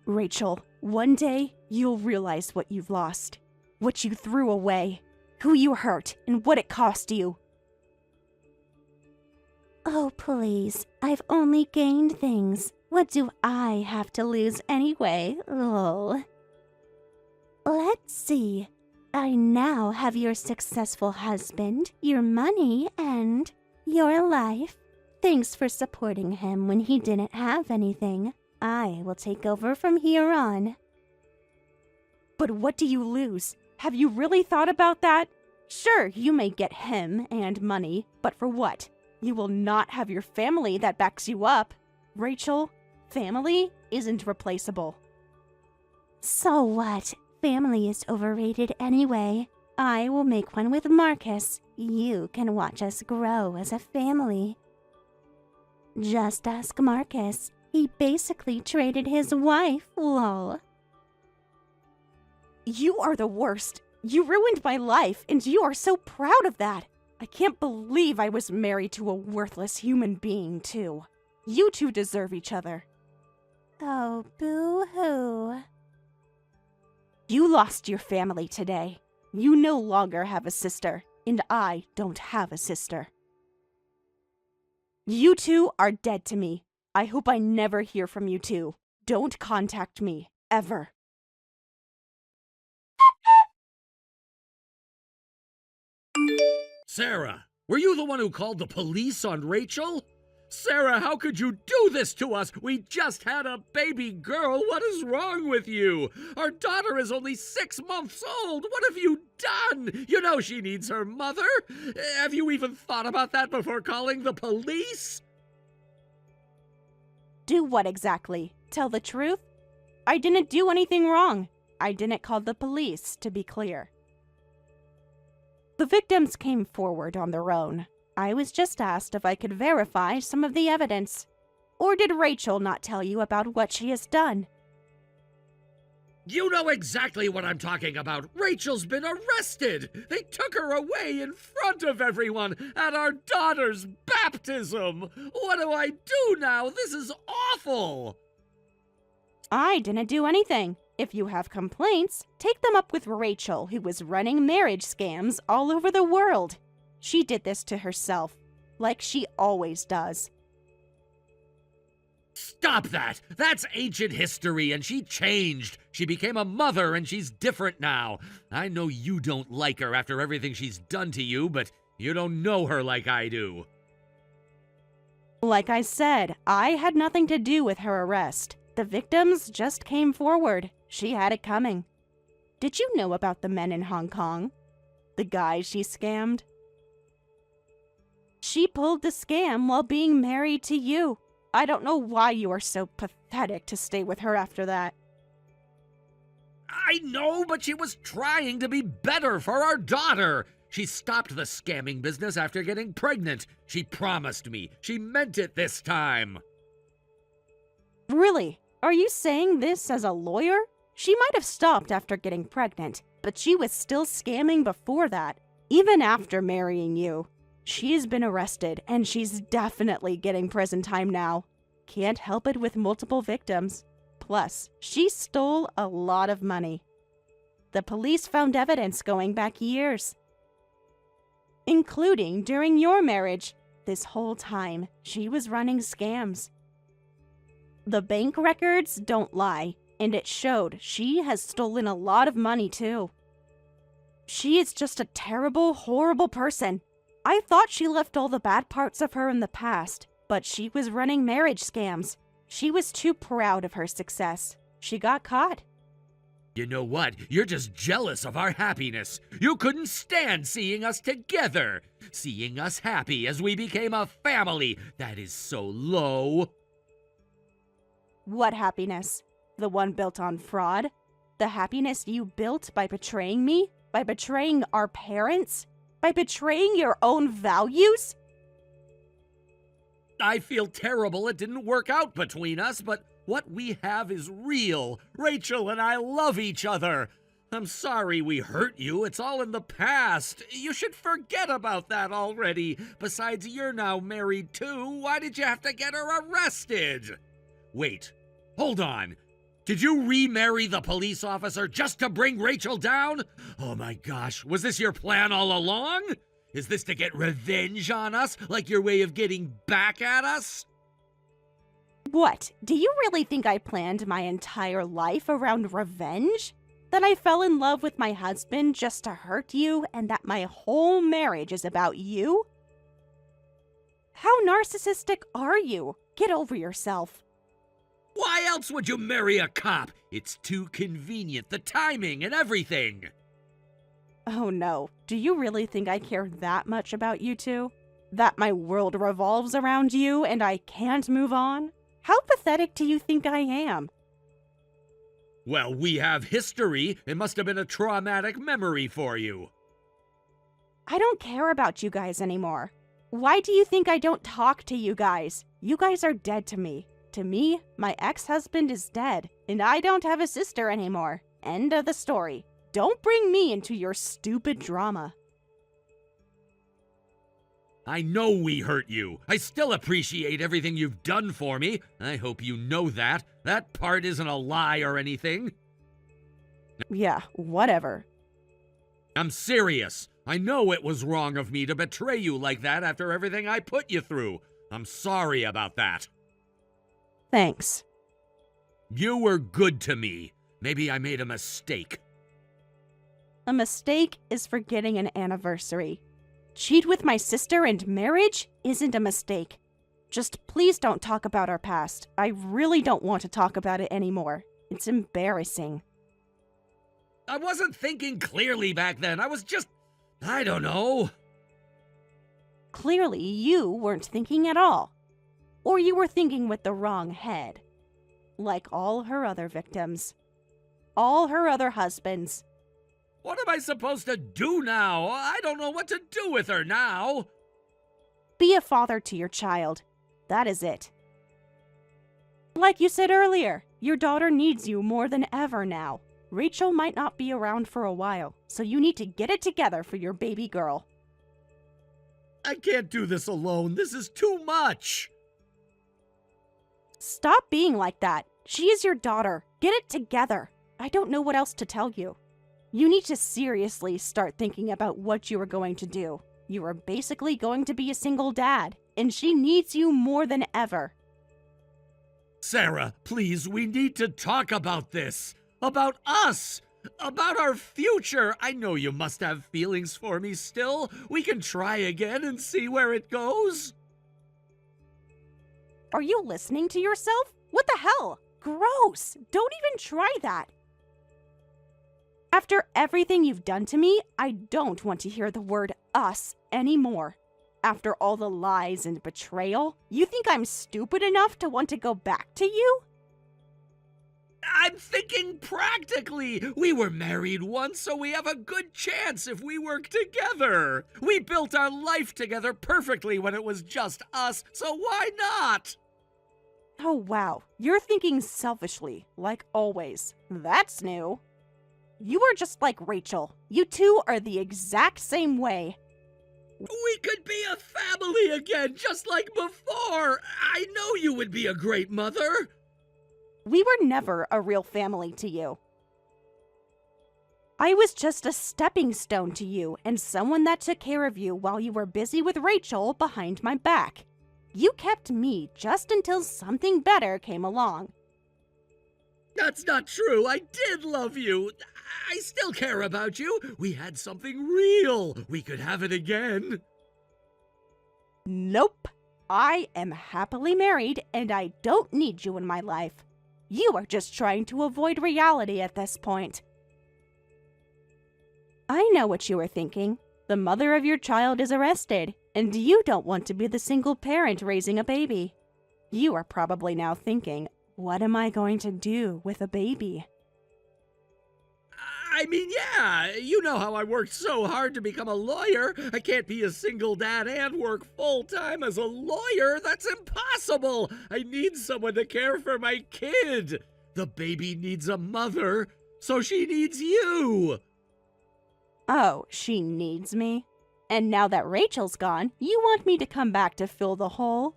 Rachel, one day you'll realize what you've lost, what you threw away, who you hurt, and what it cost you. Oh, please, I've only gained things. What do I have to lose anyway? Lol. Let's see. I now have your successful husband, your money, and your life. Thanks for supporting him when he didn't have anything. I will take over from here on. But what do you lose? Have you really thought about that? Sure, you may get him and money, but for what? You will not have your family that backs you up. Rachel, family isn't replaceable. So what? Family is overrated anyway. I will make one with Marcus. You can watch us grow as a family. Just ask Marcus. He basically traded his wife, lol. You are the worst. You ruined my life, and you are so proud of that. I can't believe I was married to a worthless human being, too. You two deserve each other. Oh, boo-hoo. You lost your family today. You no longer have a sister, and I don't have a sister. You two are dead to me. I hope I never hear from you two. Don't contact me, ever. Sarah, were you the one who called the police on Rachel? Sarah, how could you do this to us? We just had a baby girl. What is wrong with you? Our daughter is only 6 months old. What have you done? You know she needs her mother. Have you even thought about that before calling the police? Do what exactly? Tell the truth? I didn't do anything wrong. I didn't call the police, to be clear. The victims came forward on their own. I was just asked if I could verify some of the evidence. Or did Rachel not tell you about what she has done? You know exactly what I'm talking about. Rachel's been arrested. They took her away in front of everyone at our daughter's baptism. What do I do now? This is awful. I didn't do anything. If you have complaints, take them up with Rachel, who was running marriage scams all over the world. She did this to herself, like she always does. Stop that! That's ancient history, and she changed. She became a mother, and she's different now. I know you don't like her after everything she's done to you, but you don't know her like I do. Like I said, I had nothing to do with her arrest. The victims just came forward. She had it coming. Did you know about the men in Hong Kong? the guy she scammed. She pulled the scam while being married to you. I don't know why you are so pathetic to stay with her after that. I know, but she was trying to be better for our daughter. She stopped the scamming business after getting pregnant. She promised me. She meant it this time. Really? Are you saying this as a lawyer? She might have stopped after getting pregnant, but she was still scamming before that, even after marrying you. She's been arrested, and she's definitely getting prison time now. Can't help it with multiple victims. Plus, she stole a lot of money. The police found evidence going back years, including during your marriage. This whole time, she was running scams. The bank records don't lie, and it showed she has stolen a lot of money too. She is just a terrible, horrible person. I thought she left all the bad parts of her in the past, but she was running marriage scams. She was too proud of her success. She got caught. You know what? You're just jealous of our happiness. You couldn't stand seeing us together. Seeing us happy as we became a family. That is so low. What happiness? The one built on fraud? The happiness you built by betraying me? By betraying our parents? By betraying your own values? I feel terrible it didn't work out between us, but what we have is real. Rachel and I love each other. I'm sorry we hurt you. It's all in the past. You should forget about that already. Besides, you're now married too. Why did you have to get her arrested? Wait, hold on. Did you remarry the police officer just to bring Rachel down? Oh my gosh, was this your plan all along? Is this to get revenge on us, like your way of getting back at us? What? Do you really think I planned my entire life around revenge? That I fell in love with my husband just to hurt you, and that my whole marriage is about you? How narcissistic are you? Get over yourself. Why else would you marry a cop? It's too convenient, the timing and everything. Oh no, do you really think I care that much about you two? That my world revolves around you and I can't move on? How pathetic do you think I am? Well, we have history. It must have been a traumatic memory for you. I don't care about you guys anymore. Why do you think I don't talk to you guys? You guys are dead to me. To me, my ex-husband is dead, and I don't have a sister anymore. End of the story. Don't bring me into your stupid drama. I know we hurt you. I still appreciate everything you've done for me. I hope you know that. That part isn't a lie or anything. Yeah, whatever. I'm serious. I know it was wrong of me to betray you like that after everything I put you through. I'm sorry about that. Thanks. You were good to me. Maybe I made a mistake. A mistake is forgetting an anniversary. Cheat with my sister and marriage isn't a mistake. Just please don't talk about our past. I really don't want to talk about it anymore. It's embarrassing. I wasn't thinking clearly back then. I was just... I don't know. Clearly, you weren't thinking at all. Or you were thinking with the wrong head. Like all her other victims. All her other husbands. What am I supposed to do now? I don't know what to do with her now. Be a father to your child. That is it. Like you said earlier, your daughter needs you more than ever now. Rachel might not be around for a while, so you need to get it together for your baby girl. I can't do this alone. This is too much. Stop being like that. She is your daughter. Get it together. I don't know what else to tell you. You need to seriously start thinking about what you are going to do. You are basically going to be a single dad, and she needs you more than ever. Sarah, please, we need to talk about this. About us. About our future. I know you must have feelings for me still. We can try again and see where it goes. Are you listening to yourself? What the hell? Gross! Don't even try that. After everything you've done to me, I don't want to hear the word us anymore. After all the lies and betrayal, you think I'm stupid enough to want to go back to you? I'm thinking practically. We were married once, so we have a good chance if we work together. We built our life together perfectly when it was just us, so why not? Oh wow, you're thinking selfishly, like always. That's new. You are just like Rachel. You two are the exact same way. We could be a family again, just like before. I know you would be a great mother. We were never a real family to you. I was just a stepping stone to you and someone that took care of you while you were busy with Rachel behind my back. You kept me just until something better came along. That's not true. I did love you. I still care about you. We had something real. We could have it again. Nope. I am happily married and I don't need you in my life. You are just trying to avoid reality at this point. I know what you are thinking. The mother of your child is arrested, and you don't want to be the single parent raising a baby. You are probably now thinking, what am I going to do with a baby? I mean, yeah, you know how I worked so hard to become a lawyer. I can't be a single dad and work full-time as a lawyer. That's impossible. I need someone to care for my kid. The baby needs a mother, so she needs you. Oh, she needs me? And now that Rachel's gone, you want me to come back to fill the hole?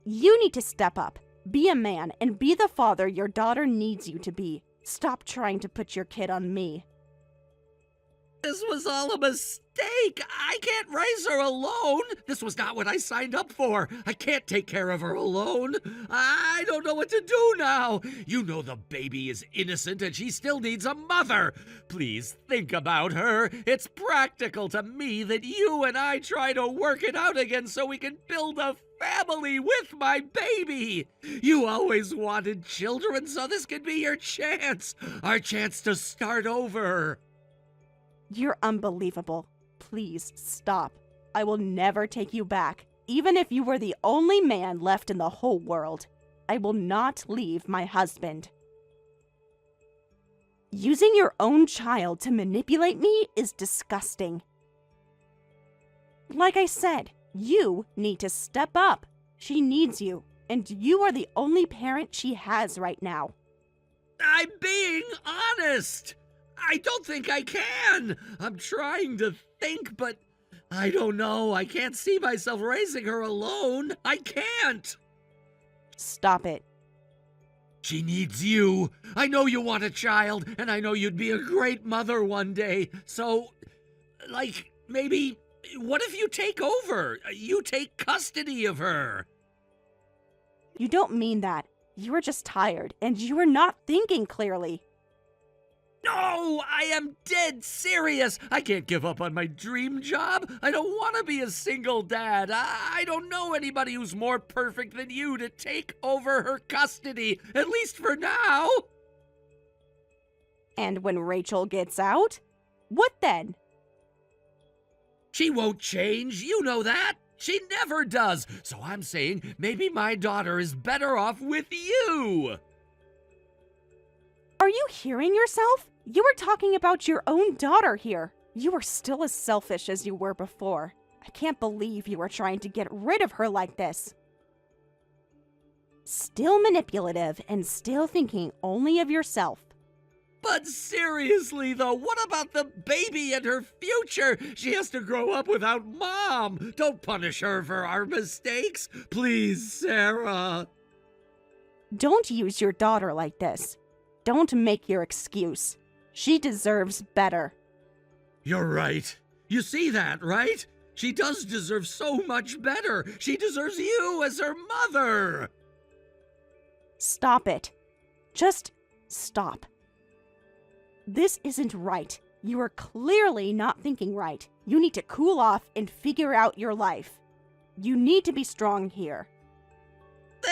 You need to step up, be a man, and be the father your daughter needs you to be. Stop trying to put your kid on me. This was all a mistake. I can't raise her alone. This was not what I signed up for. I can't take care of her alone. I don't know what to do now. You know the baby is innocent and she still needs a mother. Please think about her. It's practical to me that you and I try to work it out again so we can build a family with my baby. You always wanted children, so this could be your chance. Our chance to start over. You're unbelievable. Please stop. I will never take you back, even if you were the only man left in the whole world. I will not leave my husband. Using your own child to manipulate me is disgusting. Like I said, you need to step up. She needs you, and you are the only parent she has right now. I'm being honest. I don't think I can. I'm trying to think, but I don't know. I can't see myself raising her alone. I can't. Stop it. She needs you. I know you want a child, and I know you'd be a great mother one day. So, maybe, what if you take over? You take custody of her. You don't mean that. You are just tired, and you are not thinking clearly. No, I am dead serious. I can't give up on my dream job. I don't want to be a single dad. I don't know anybody who's more perfect than you to take over her custody, at least for now. And when Rachel gets out, what then? She won't change. You know that. She never does. So I'm saying maybe my daughter is better off with you. Are you hearing yourself? You are talking about your own daughter here. You are still as selfish as you were before. I can't believe you are trying to get rid of her like this. Still manipulative and still thinking only of yourself. But seriously, though, what about the baby and her future? She has to grow up without Mom. Don't punish her for our mistakes. Please, Sarah. Don't use your daughter like this. Don't make your excuse. She deserves better. You're right. You see that, right? She does deserve so much better. She deserves you as her mother. Stop it. Just stop. This isn't right. You are clearly not thinking right. You need to cool off and figure out your life. You need to be strong here.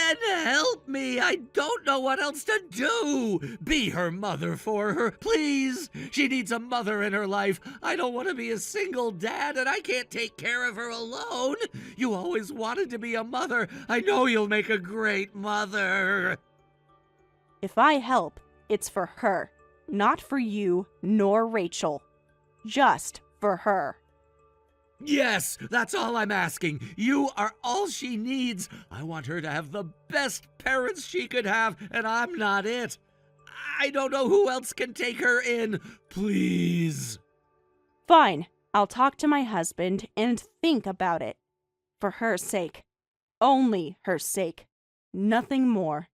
Jen, help me. I don't know what else to do. Be her mother for her, please. She needs a mother in her life. I don't want to be a single dad, and I can't take care of her alone. You always wanted to be a mother. I know you'll make a great mother. If I help, it's for her. Not for you, nor Rachel. Just for her. Yes, that's all I'm asking. You are all she needs. I want her to have the best parents she could have, and I'm not it. I don't know who else can take her in. Please. Fine. I'll talk to my husband and think about it. For her sake. Only her sake. Nothing more.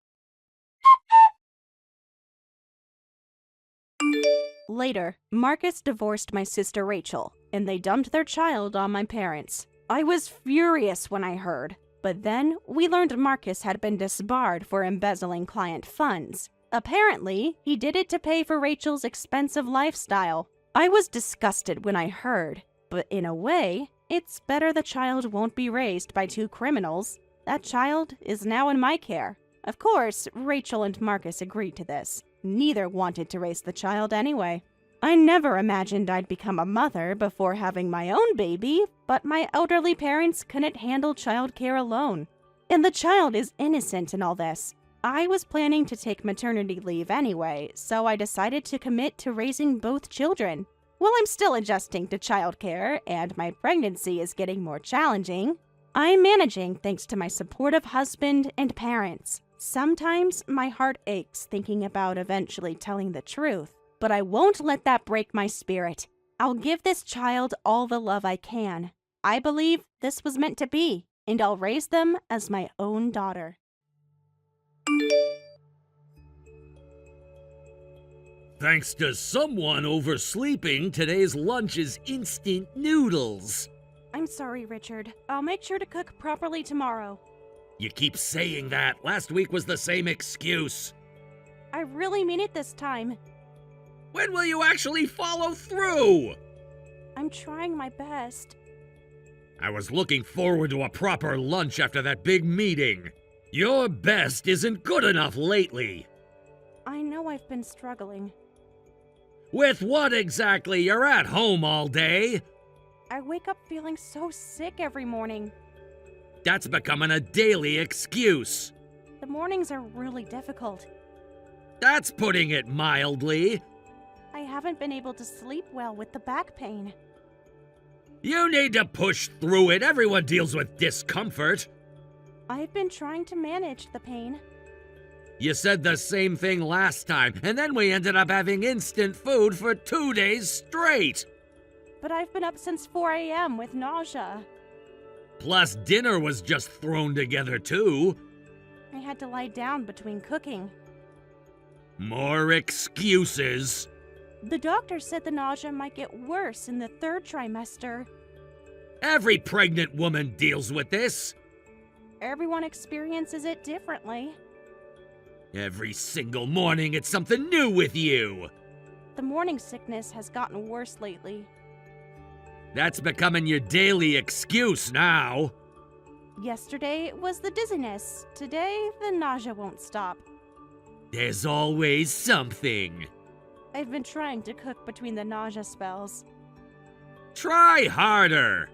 Later, Marcus divorced my sister Rachel, and they dumped their child on my parents. I was furious when I heard, but then we learned Marcus had been disbarred for embezzling client funds. Apparently, he did it to pay for Rachel's expensive lifestyle. I was disgusted when I heard, but in a way, it's better the child won't be raised by two criminals. That child is now in my care. Of course, Rachel and Marcus agreed to this. Neither wanted to raise the child anyway. I never imagined I'd become a mother before having my own baby, but my elderly parents couldn't handle childcare alone. And the child is innocent in all this. I was planning to take maternity leave anyway, so I decided to commit to raising both children. While I'm still adjusting to childcare and my pregnancy is getting more challenging, I'm managing thanks to my supportive husband and parents. Sometimes my heart aches thinking about eventually telling the truth, but I won't let that break my spirit. I'll give this child all the love I can. I believe this was meant to be, and I'll raise them as my own daughter. Thanks to someone oversleeping, today's lunch is instant noodles. I'm sorry, Richard. I'll make sure to cook properly tomorrow. You keep saying that. Last week was the same excuse. I really mean it this time. When will you actually follow through? I'm trying my best. I was looking forward to a proper lunch after that big meeting. Your best isn't good enough lately. I know I've been struggling. With what exactly? You're at home all day. I wake up feeling so sick every morning. That's becoming a daily excuse. The mornings are really difficult. That's putting it mildly. I haven't been able to sleep well with the back pain. You need to push through it. Everyone deals with discomfort. I've been trying to manage the pain. You said the same thing last time, and then we ended up having instant food for 2 days straight. But I've been up since 4 a.m. with nausea. Plus, dinner was just thrown together, too. I had to lie down between cooking. More excuses. The doctor said the nausea might get worse in the 3rd trimester. Every pregnant woman deals with this. Everyone experiences it differently. Every single morning it's something new with you. The morning sickness has gotten worse lately. That's becoming your daily excuse now. Yesterday was the dizziness. Today, the nausea won't stop. There's always something. I've been trying to cook between the nausea spells. Try harder.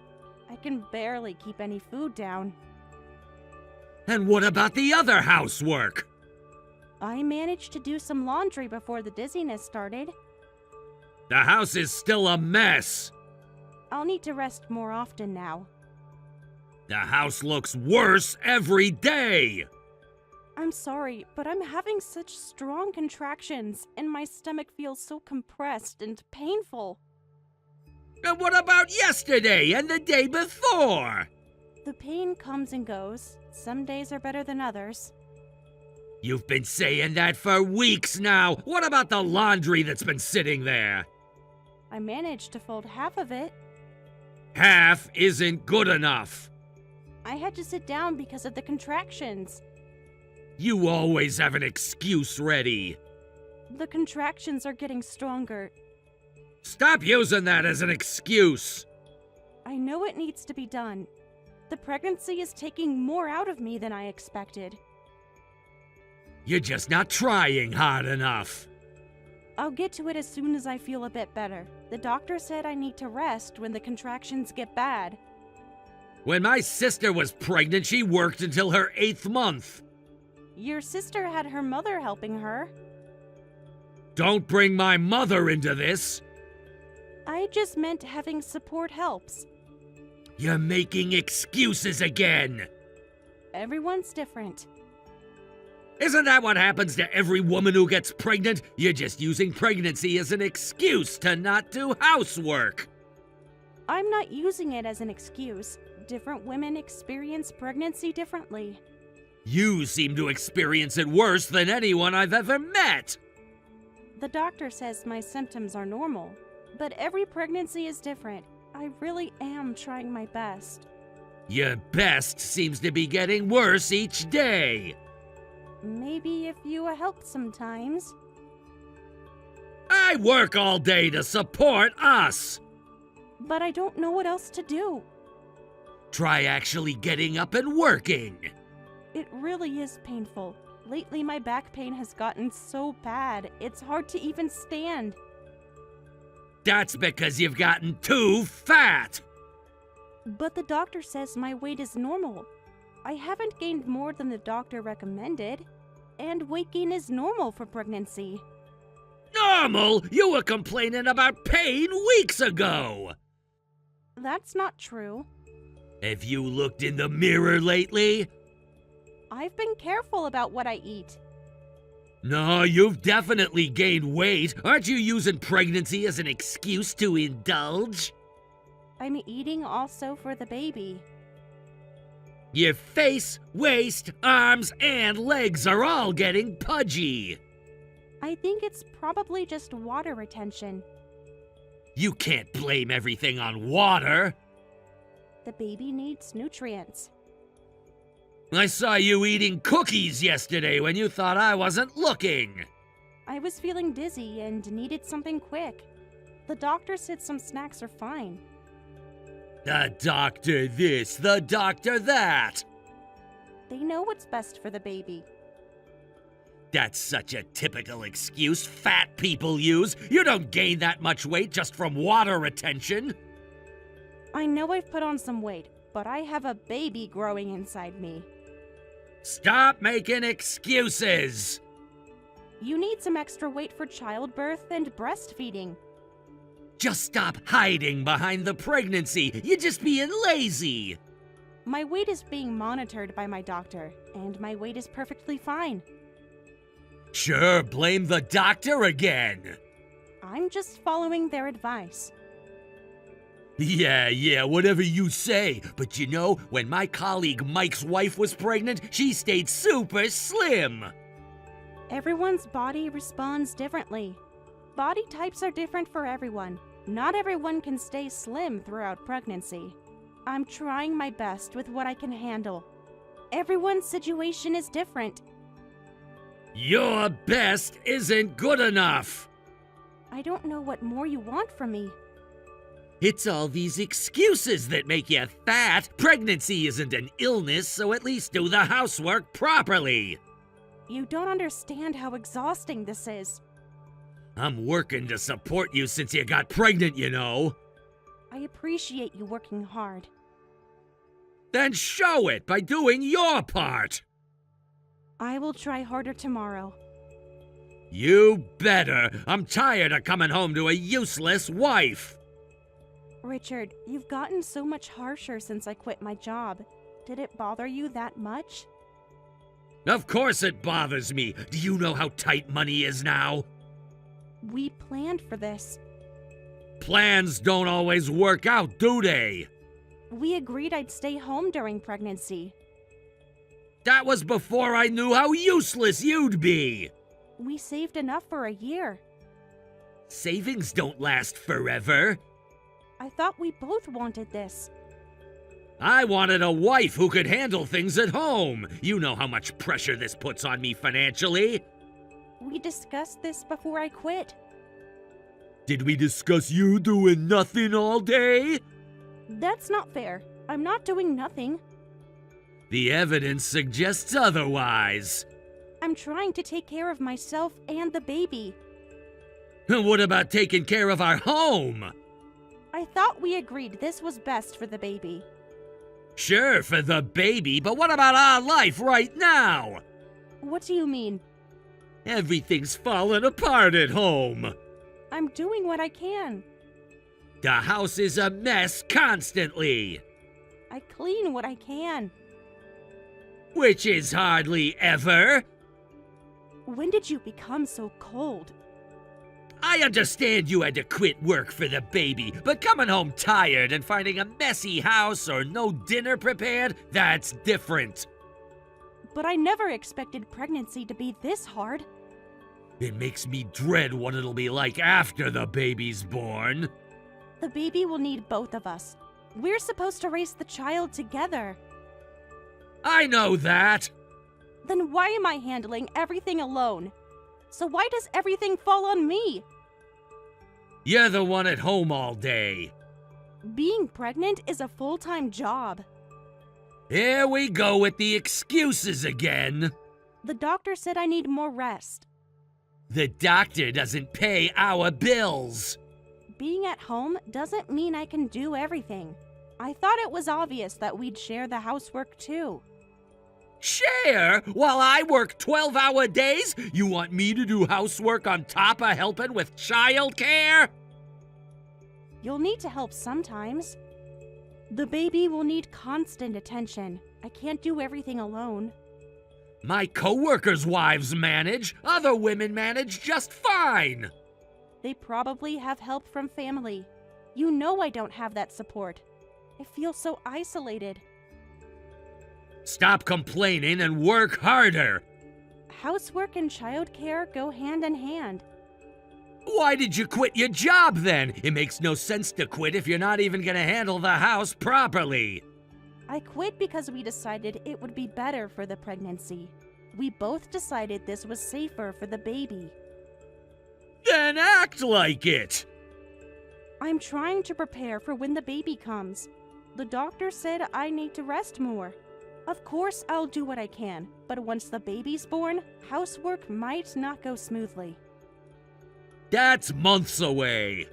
I can barely keep any food down. And what about the other housework? I managed to do some laundry before the dizziness started. The house is still a mess. I'll need to rest more often now. The house looks worse every day. I'm sorry, but I'm having such strong contractions, and my stomach feels so compressed and painful. And what about yesterday and the day before? The pain comes and goes. Some days are better than others. You've been saying that for weeks now. What about the laundry that's been sitting there? I managed to fold half of it. Half isn't good enough. I had to sit down because of the contractions. You always have an excuse ready. The contractions are getting stronger. Stop using that as an excuse. I know it needs to be done. The pregnancy is taking more out of me than I expected. You're just not trying hard enough. I'll get to it as soon as I feel a bit better. The doctor said I need to rest when the contractions get bad. When my sister was pregnant, she worked until her 8th month. Your sister had her mother helping her. Don't bring my mother into this. I just meant having support helps. You're making excuses again. Everyone's different. Isn't that what happens to every woman who gets pregnant? You're just using pregnancy as an excuse to not do housework. I'm not using it as an excuse. Different women experience pregnancy differently. You seem to experience it worse than anyone I've ever met. The doctor says my symptoms are normal, but every pregnancy is different. I really am trying my best. Your best seems to be getting worse each day. Maybe if you help sometimes. I work all day to support us. But I don't know what else to do. Try actually getting up and working. It really is painful. Lately, my back pain has gotten so bad, it's hard to even stand. That's because you've gotten too fat. But the doctor says my weight is normal. I haven't gained more than the doctor recommended, and weight gain is normal for pregnancy. Normal? You were complaining about pain weeks ago. That's not true. Have you looked in the mirror lately? I've been careful about what I eat. No, you've definitely gained weight. Aren't you using pregnancy as an excuse to indulge? I'm eating also for the baby. Your face, waist, arms, and legs are all getting pudgy. I think it's probably just water retention. You can't blame everything on water. The baby needs nutrients. I saw you eating cookies yesterday when you thought I wasn't looking. I was feeling dizzy and needed something quick. The doctor said some snacks are fine. The doctor this, the doctor that. They know what's best for the baby. That's such a typical excuse fat people use. You don't gain that much weight just from water retention. I know I've put on some weight, but I have a baby growing inside me. Stop making excuses. You need some extra weight for childbirth and breastfeeding. Just stop hiding behind the pregnancy. You're just being lazy. My weight is being monitored by my doctor, and my weight is perfectly fine. Sure, blame the doctor again. I'm just following their advice. Yeah, whatever you say. But you know, when my colleague Mike's wife was pregnant, she stayed super slim. Everyone's body responds differently. Body types are different for everyone. Not everyone can stay slim throughout pregnancy. I'm trying my best with what I can handle. Everyone's situation is different. Your best isn't good enough. I don't know what more you want from me. It's all these excuses that make you fat. Pregnancy isn't an illness, so at least do the housework properly. You don't understand how exhausting this is. I'm working to support you since you got pregnant, you know. I appreciate you working hard. Then show it by doing your part. I will try harder tomorrow. You better. I'm tired of coming home to a useless wife. Richard, you've gotten so much harsher since I quit my job. Did it bother you that much? Of course it bothers me. Do you know how tight money is now? We planned for this. Plans don't always work out, do they? We agreed I'd stay home during pregnancy. That was before I knew how useless you'd be. We saved enough for a year. Savings don't last forever. I thought we both wanted this. I wanted a wife who could handle things at home. You know how much pressure this puts on me financially. We discussed this before I quit. Did we discuss you doing nothing all day? That's not fair. I'm not doing nothing. The evidence suggests otherwise. I'm I'm trying to take care of myself and the baby. What about taking care of our home? I thought we agreed this was best for the baby. Sure, for the baby, but what about our life right now? What do you mean? Everything's falling apart at home. I'm doing what I can. The house is a mess constantly. I clean what I can. Which is hardly ever. When did you become so cold? I understand you had to quit work for the baby, but coming home tired and finding a messy house or no dinner prepared, that's different. But I never expected pregnancy to be this hard. It makes me dread what it'll be like after the baby's born. The baby will need both of us. We're supposed to raise the child together. I know that. Then why am I handling everything alone? So why does everything fall on me? You're the one at home all day. Being pregnant is a full-time job. Here we go with the excuses again. The doctor said I need more rest. The doctor doesn't pay our bills. Being at home doesn't mean I can do everything. I thought it was obvious that we'd share the housework too. Share? While I work 12-hour days? You want me to do housework on top of helping with childcare? You'll need to help sometimes. The baby will need constant attention. I can't do everything alone. My co-workers' wives manage. Other women manage just fine. They probably have help from family. You know I don't have that support. I feel so isolated. Stop complaining and work harder. Housework and childcare go hand in hand. Why did you quit your job then? It makes no sense to quit if you're not even gonna handle the house properly. I quit because we decided it would be better for the pregnancy. We both decided this was safer for the baby. Then act like it. I'm trying to prepare for when the baby comes. The doctor said I need to rest more. Of course, I'll do what I can, but once the baby's born, housework might not go smoothly. That's months away.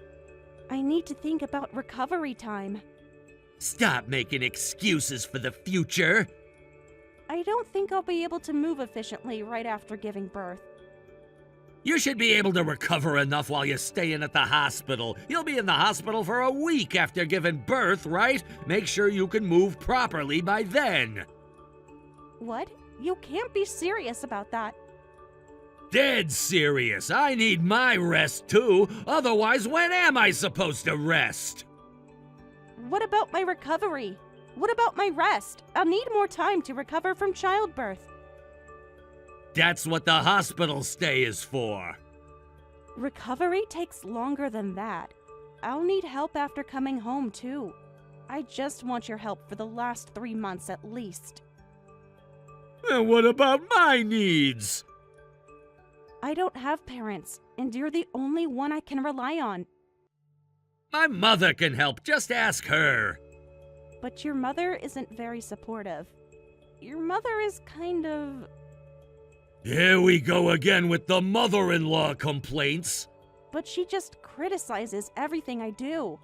I need to think about recovery time. Stop making excuses for the future. I don't think I'll be able to move efficiently right after giving birth. You should be able to recover enough while you're staying at the hospital. You'll be in the hospital for a week after giving birth, right? Make sure you can move properly by then. What? You can't be serious about that. Dead serious. I need my rest too. Otherwise, when am I supposed to rest? What about my recovery? What about my rest? I'll need more time to recover from childbirth. That's what the hospital stay is for. Recovery takes longer than that. I'll need help after coming home too. I just want your help for the last 3 months at least. And what about my needs? I don't have parents, and you're the only one I can rely on. My mother can help. Just ask her. But your mother isn't very supportive. Your mother is kind of... Here we go again with the mother-in-law complaints. But she just criticizes everything I do.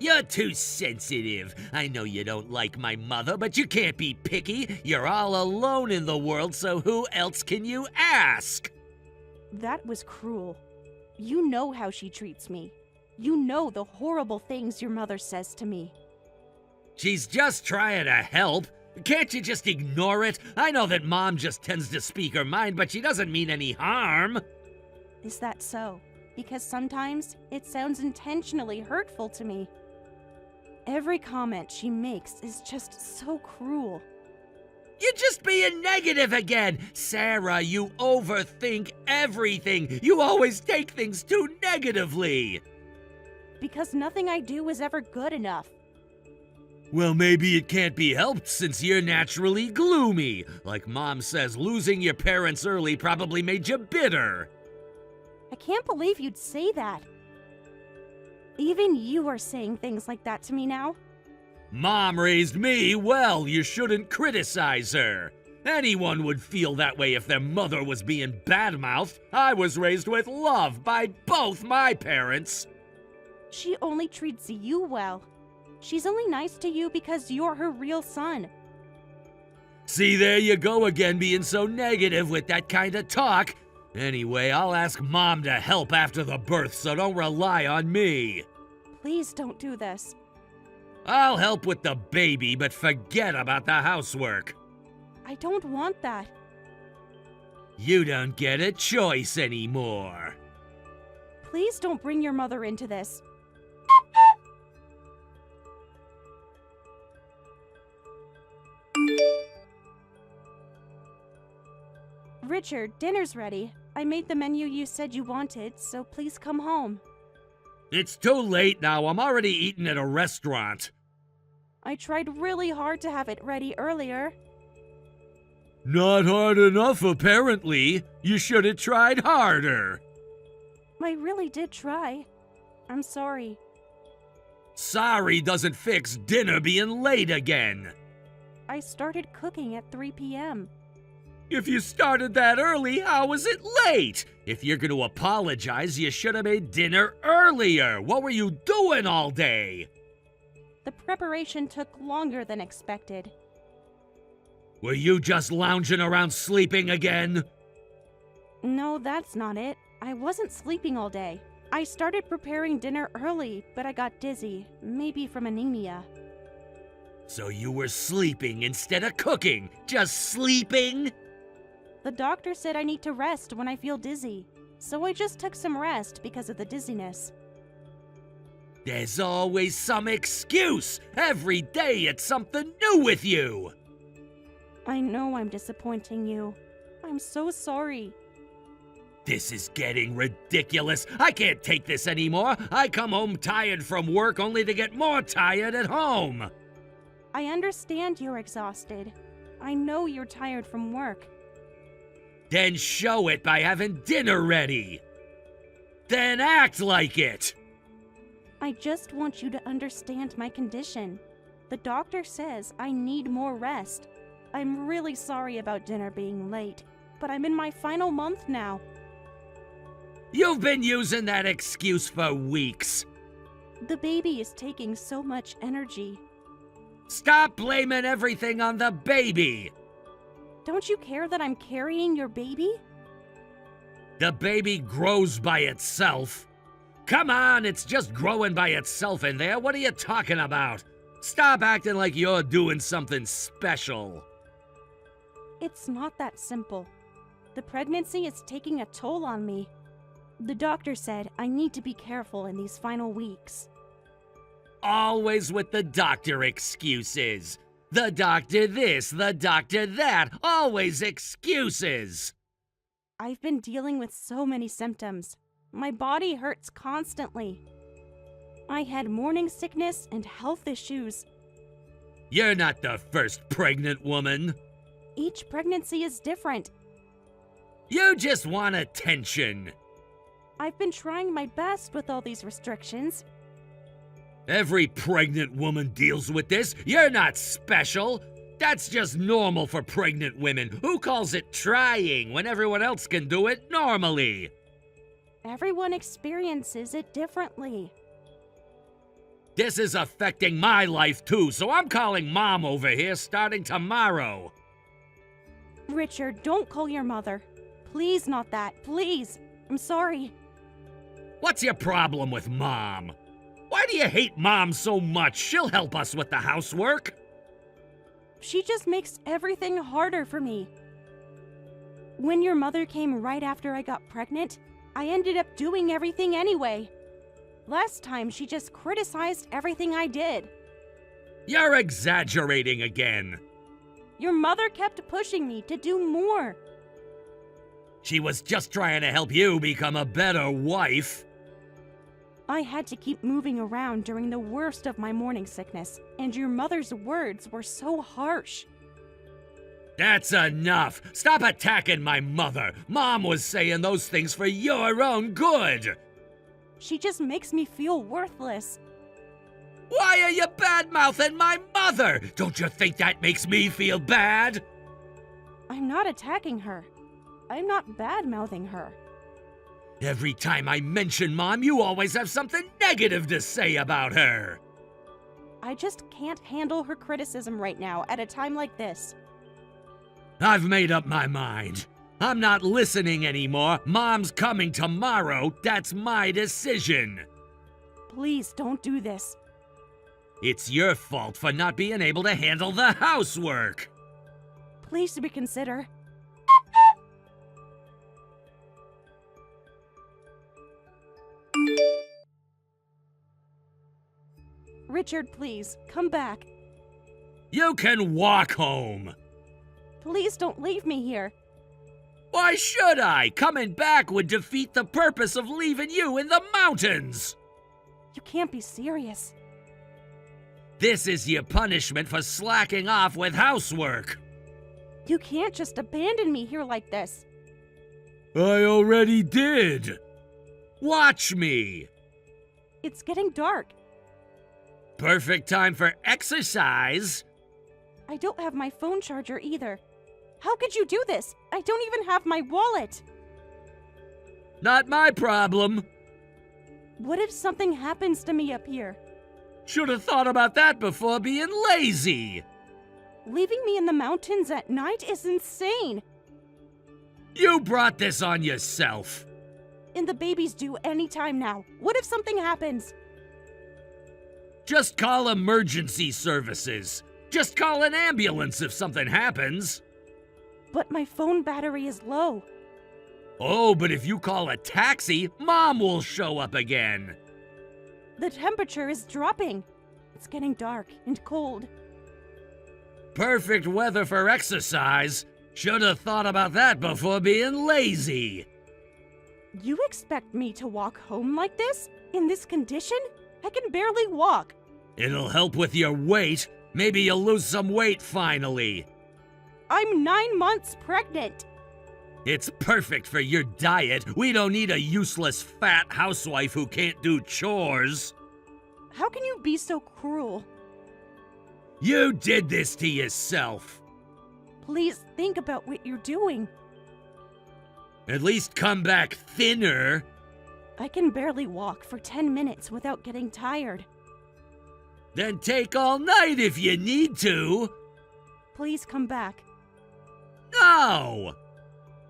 You're too sensitive. I know you don't like my mother, but you can't be picky. You're all alone in the world, so who else can you ask? That was cruel. You know how she treats me. You know the horrible things your mother says to me. She's just trying to help. Can't you just ignore it? I know that Mom just tends to speak her mind, but she doesn't mean any harm. Is that so? Because sometimes it sounds intentionally hurtful to me. Every comment she makes is just so cruel. You're just being negative again. Sarah, you overthink everything. You always take things too negatively. Because nothing I do is ever good enough. Well, maybe it can't be helped since you're naturally gloomy. Like Mom says, losing your parents early probably made you bitter. I can't believe you'd say that. Even you are saying things like that to me now. Mom raised me well. You shouldn't criticize her. Anyone would feel that way if their mother was being badmouthed. I was raised with love by both my parents. She only treats you well. She's only nice to you because you're her real son. See, there you go again, being so negative with that kind of talk. Anyway, I'll ask Mom to help after the birth, so don't rely on me. Please don't do this. I'll help with the baby, but forget about the housework. I don't want that. You don't get a choice anymore. Please don't bring your mother into this. Richard, dinner's ready. I made the menu you said you wanted, so please come home. It's too late now. I'm already eating at a restaurant. I tried really hard to have it ready earlier. Not hard enough, apparently. You should have tried harder. I really did try. I'm sorry. Sorry doesn't fix dinner being late again. I started cooking at 3 p.m. If you started that early, how was it late? If you're going to apologize, you should have made dinner earlier. What were you doing all day? The preparation took longer than expected. Were you just lounging around sleeping again? No, that's not it. I wasn't sleeping all day. I started preparing dinner early, but I got dizzy, maybe from anemia. So you were sleeping instead of cooking? Just sleeping? The doctor said I need to rest when I feel dizzy, so I just took some rest because of the dizziness. There's always some excuse. Every day it's something new with you. I know I'm disappointing you. I'm so sorry. This is getting ridiculous. I can't take this anymore. I come home tired from work only to get more tired at home. I understand you're exhausted. I know you're tired from work. Then show it by having dinner ready. Then act like it. I just want you to understand my condition. The doctor says I need more rest. I'm really sorry about dinner being late, but I'm in my final month now. You've been using that excuse for weeks. The baby is taking so much energy. Stop blaming everything on the baby. Don't you care that I'm carrying your baby? The baby grows by itself. Come on, it's just growing by itself in there. What are you talking about? Stop acting like you're doing something special. It's not that simple. The pregnancy is taking a toll on me. The doctor said I need to be careful in these final weeks. Always with the doctor excuses. The doctor this, the doctor that. Always excuses. I've been dealing with so many symptoms. My body hurts constantly. I had morning sickness and health issues. You're not the first pregnant woman. Each pregnancy is different. You just want attention. I've been trying my best with all these restrictions. Every pregnant woman deals with this. You're not special. That's just normal for pregnant women. Who calls it trying when everyone else can do it normally? Everyone experiences it differently. This is affecting my life too, so I'm calling Mom over here starting tomorrow. Richard, don't call your mother. Please not that, please. I'm sorry. What's your problem with Mom? Why do you hate Mom so much? She'll help us with the housework. She just makes everything harder for me. When your mother came right after I got pregnant, I ended up doing everything anyway. Last time, she just criticized everything I did. You're exaggerating again. Your mother kept pushing me to do more. She was just trying to help you become a better wife. I had to keep moving around during the worst of my morning sickness, and your mother's words were so harsh. That's enough. Stop attacking my mother. Mom was saying those things for your own good. She just makes me feel worthless. Why are you bad-mouthing my mother? Don't you think that makes me feel bad? I'm not attacking her. I'm not bad-mouthing her. Every time I mention Mom, you always have something negative to say about her. I just can't handle her criticism right now at a time like this. I've made up my mind. I'm not listening anymore. Mom's coming tomorrow. That's my decision. Please don't do this. It's your fault for not being able to handle the housework. Please reconsider. Richard, please, come back. You can walk home. Please don't leave me here. Why should I? Coming back would defeat the purpose of leaving you in the mountains. You can't be serious. This is your punishment for slacking off with housework. You can't just abandon me here like this. I already did. Watch me. It's getting dark. Perfect time for exercise. I don't have my phone charger either. How could you do this? I don't even have my wallet. Not my problem. What if something happens to me up here? Should have thought about that before being lazy. Leaving me in the mountains at night is insane. You brought this on yourself. And the baby's due any time now. What if something happens? Just call emergency services. Just call an ambulance if something happens. But my phone battery is low. Oh, but if you call a taxi, Mom will show up again. The temperature is dropping. It's getting dark and cold. Perfect weather for exercise. Should have thought about that before being lazy. You expect me to walk home like this? In this condition? I can barely walk. It'll help with your weight. Maybe you'll lose some weight finally. I'm 9 months pregnant. It's perfect for your diet. We don't need a useless fat housewife who can't do chores. How can you be so cruel? You did this to yourself. Please think about what you're doing. At least come back thinner. I can barely walk for 10 minutes without getting tired. Then take all night if you need to. Please come back. No!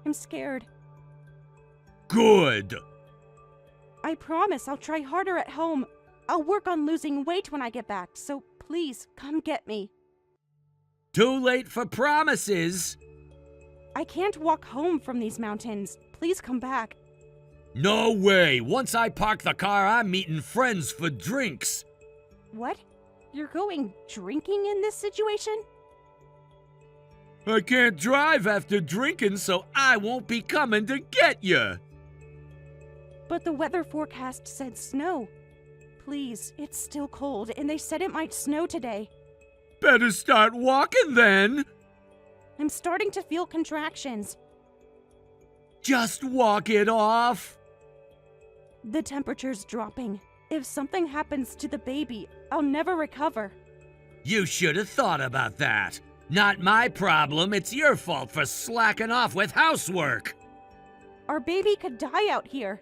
I'm scared. Good. I promise I'll try harder at home. I'll work on losing weight when I get back, so please come get me. Too late for promises. I can't walk home from these mountains. Please come back. No way. Once I park the car, I'm meeting friends for drinks. What? You're going drinking in this situation? I can't drive after drinking, so I won't be coming to get you. But the weather forecast said snow. Please, it's still cold, and they said it might snow today. Better start walking then. I'm starting to feel contractions. Just walk it off. The temperature's dropping. If something happens to the baby, I'll never recover. You should have thought about that. Not my problem. It's your fault for slacking off with housework. Our baby could die out here.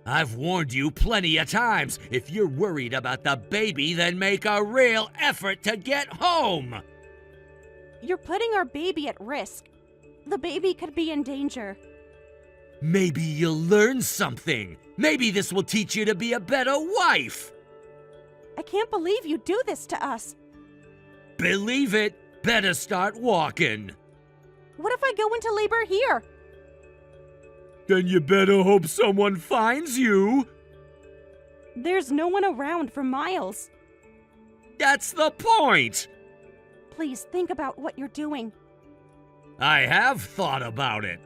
I've warned you plenty of times. If you're worried about the baby, then make a real effort to get home. You're putting our baby at risk. The baby could be in danger. Maybe you'll learn something. Maybe this will teach you to be a better wife. I can't believe you do this to us. Believe it. Better start walking. What if I go into labor here? Then you better hope someone finds you. There's no one around for miles. That's the point. Please think about what you're doing. I have thought about it.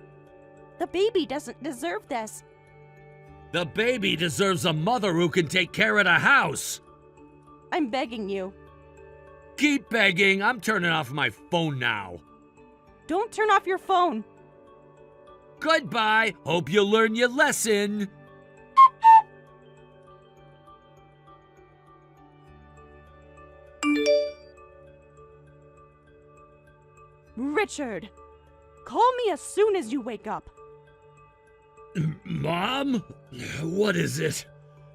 The baby doesn't deserve this. The baby deserves a mother who can take care of the house. I'm begging you. Keep begging. I'm turning off my phone now. Don't turn off your phone. Goodbye. Hope you learn your lesson. Richard! Call me as soon as you wake up. Mom? What is it?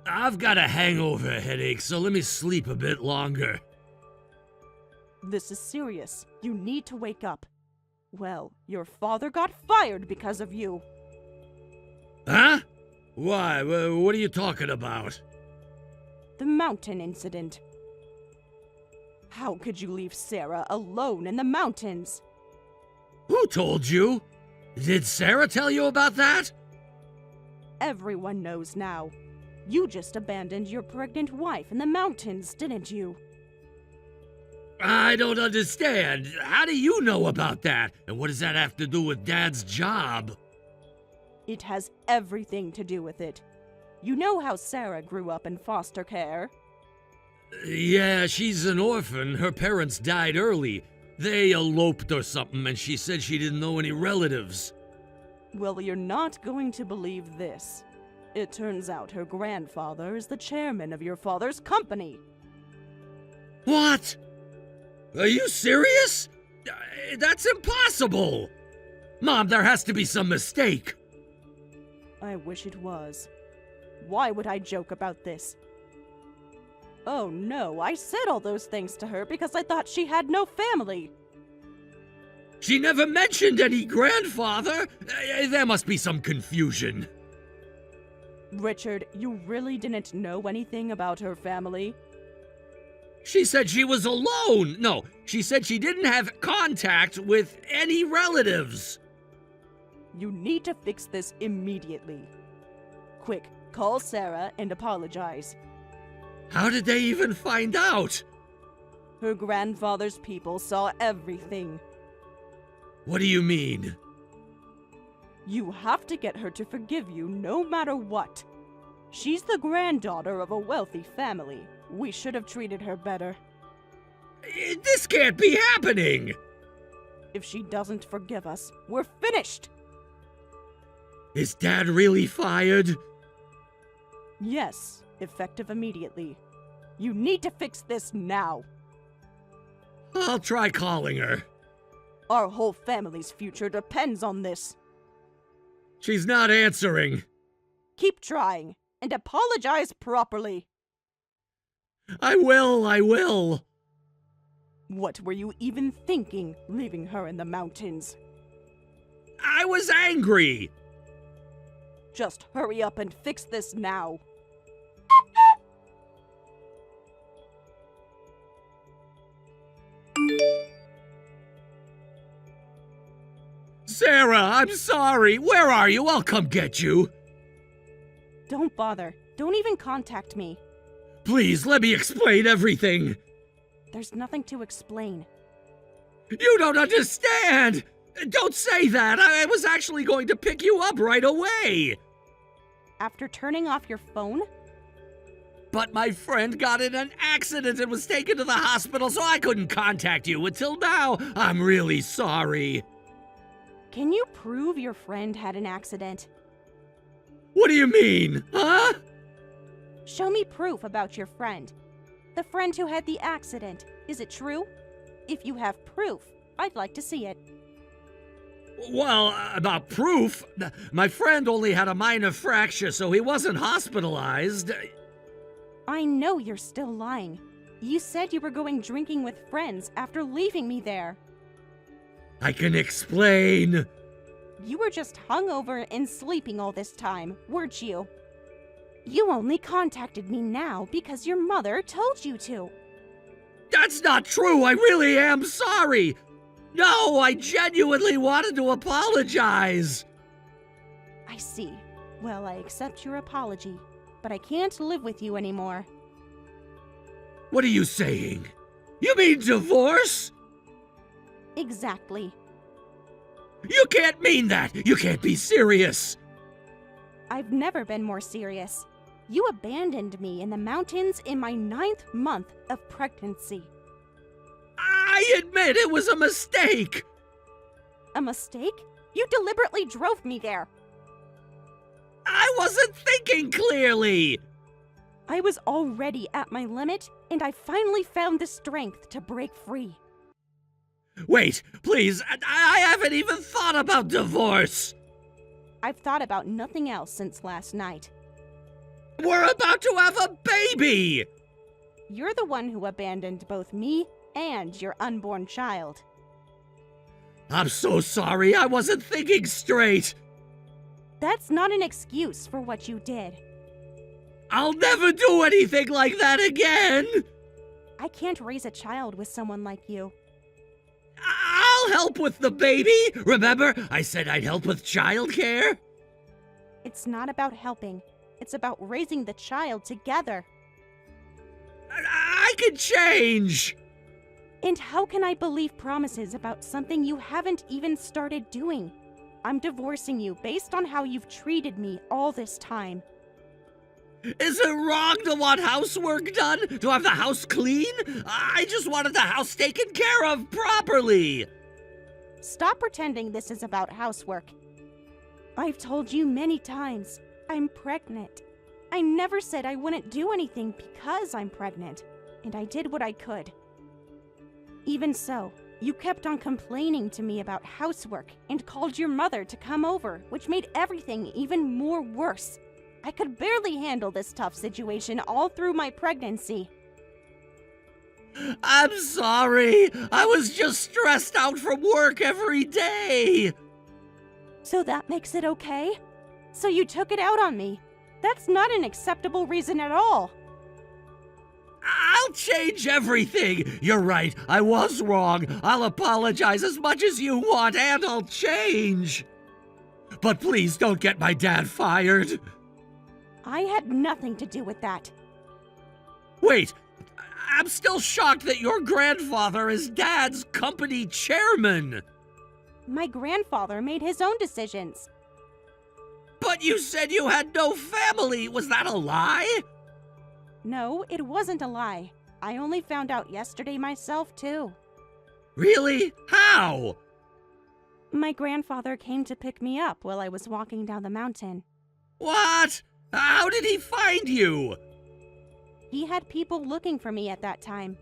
I've got a hangover headache, so let me sleep a bit longer. This is serious. You need to wake up. Well, your father got fired because of you. Huh? Why? What are you talking about? The mountain incident. How could you leave Sarah alone in the mountains? Who told you? Did Sarah tell you about that? Everyone knows now. You just abandoned your pregnant wife in the mountains, didn't you? I don't understand. How do you know about that? And what does that have to do with Dad's job? It has everything to do with it. You know how Sarah grew up in foster care? Yeah, she's an orphan. Her parents died early. They eloped or something, and she said she didn't know any relatives. Well, you're not going to believe this. It turns out her grandfather is the chairman of your father's company. What? Are you serious? That's impossible! Mom, there has to be some mistake. I wish it was. Why would I joke about this? Oh no, I said all those things to her because I thought she had no family. She never mentioned any grandfather. There must be some confusion. Richard, you really didn't know anything about her family? She said she was alone. No, she said she didn't have contact with any relatives. You need to fix this immediately. Quick, call Sarah and apologize. How did they even find out? Her grandfather's people saw everything. What do you mean? You have to get her to forgive you no matter what. She's the granddaughter of a wealthy family. We should have treated her better. This can't be happening! If she doesn't forgive us, we're finished! Is Dad really fired? Yes, effective immediately. You need to fix this now. I'll try calling her. Our whole family's future depends on this. She's not answering. Keep trying, and apologize properly. I will. What were you even thinking, leaving her in the mountains? I was angry. Just hurry up and fix this now. Sarah, I'm sorry. Where are you? I'll come get you. Don't bother. Don't even contact me. Please, let me explain everything. There's nothing to explain. You don't understand. Don't say that. I was actually going to pick you up right away. After turning off your phone? But my friend got in an accident and was taken to the hospital, so I couldn't contact you until now. I'm really sorry. Can you prove your friend had an accident? What do you mean, huh? Show me proof about your friend. The friend who had the accident. Is it true? If you have proof, I'd like to see it. Well, about proof, my friend only had a minor fracture, so he wasn't hospitalized. I know you're still lying. You said you were going drinking with friends after leaving me there. I can explain. You were just hungover and sleeping all this time, weren't you? You only contacted me now because your mother told you to. That's not true. I really am sorry. No, I genuinely wanted to apologize. I see. Well, I accept your apology, but I can't live with you anymore. What are you saying? You mean divorce? Exactly. You can't mean that. You can't be serious. I've never been more serious. You abandoned me in the mountains in my 9th month of pregnancy. I admit it was a mistake. A mistake? You deliberately drove me there. I wasn't thinking clearly. I was already at my limit, and I finally found the strength to break free. Wait, please, I haven't even thought about divorce. I've thought about nothing else since last night. We're about to have a baby! You're the one who abandoned both me and your unborn child. I'm so sorry, I wasn't thinking straight. That's not an excuse for what you did. I'll never do anything like that again! I can't raise a child with someone like you. I'll help with the baby! Remember, I said I'd help with childcare? It's not about helping. It's about raising the child together. I can change! And how can I believe promises about something you haven't even started doing? I'm divorcing you based on how you've treated me all this time. Is it wrong to want housework done? To have the house clean? I just wanted the house taken care of properly! Stop pretending this is about housework. I've told you many times, I'm pregnant. I never said I wouldn't do anything because I'm pregnant, and I did what I could. Even so, you kept on complaining to me about housework and called your mother to come over, which made everything even more worse. I could barely handle this tough situation all through my pregnancy. I'm sorry. I was just stressed out from work every day. So that makes it okay? So you took it out on me. That's not an acceptable reason at all. I'll change everything. You're right. I was wrong. I'll apologize as much as you want, and I'll change. But please don't get my dad fired. I had nothing to do with that. Wait, I'm still shocked that your grandfather is Dad's company chairman. My grandfather made his own decisions. But you said you had no family. Was that a lie? No, it wasn't a lie. I only found out yesterday myself, too. Really? How? My grandfather came to pick me up while I was walking down the mountain. What? How did he find you? He had people looking for me at that time.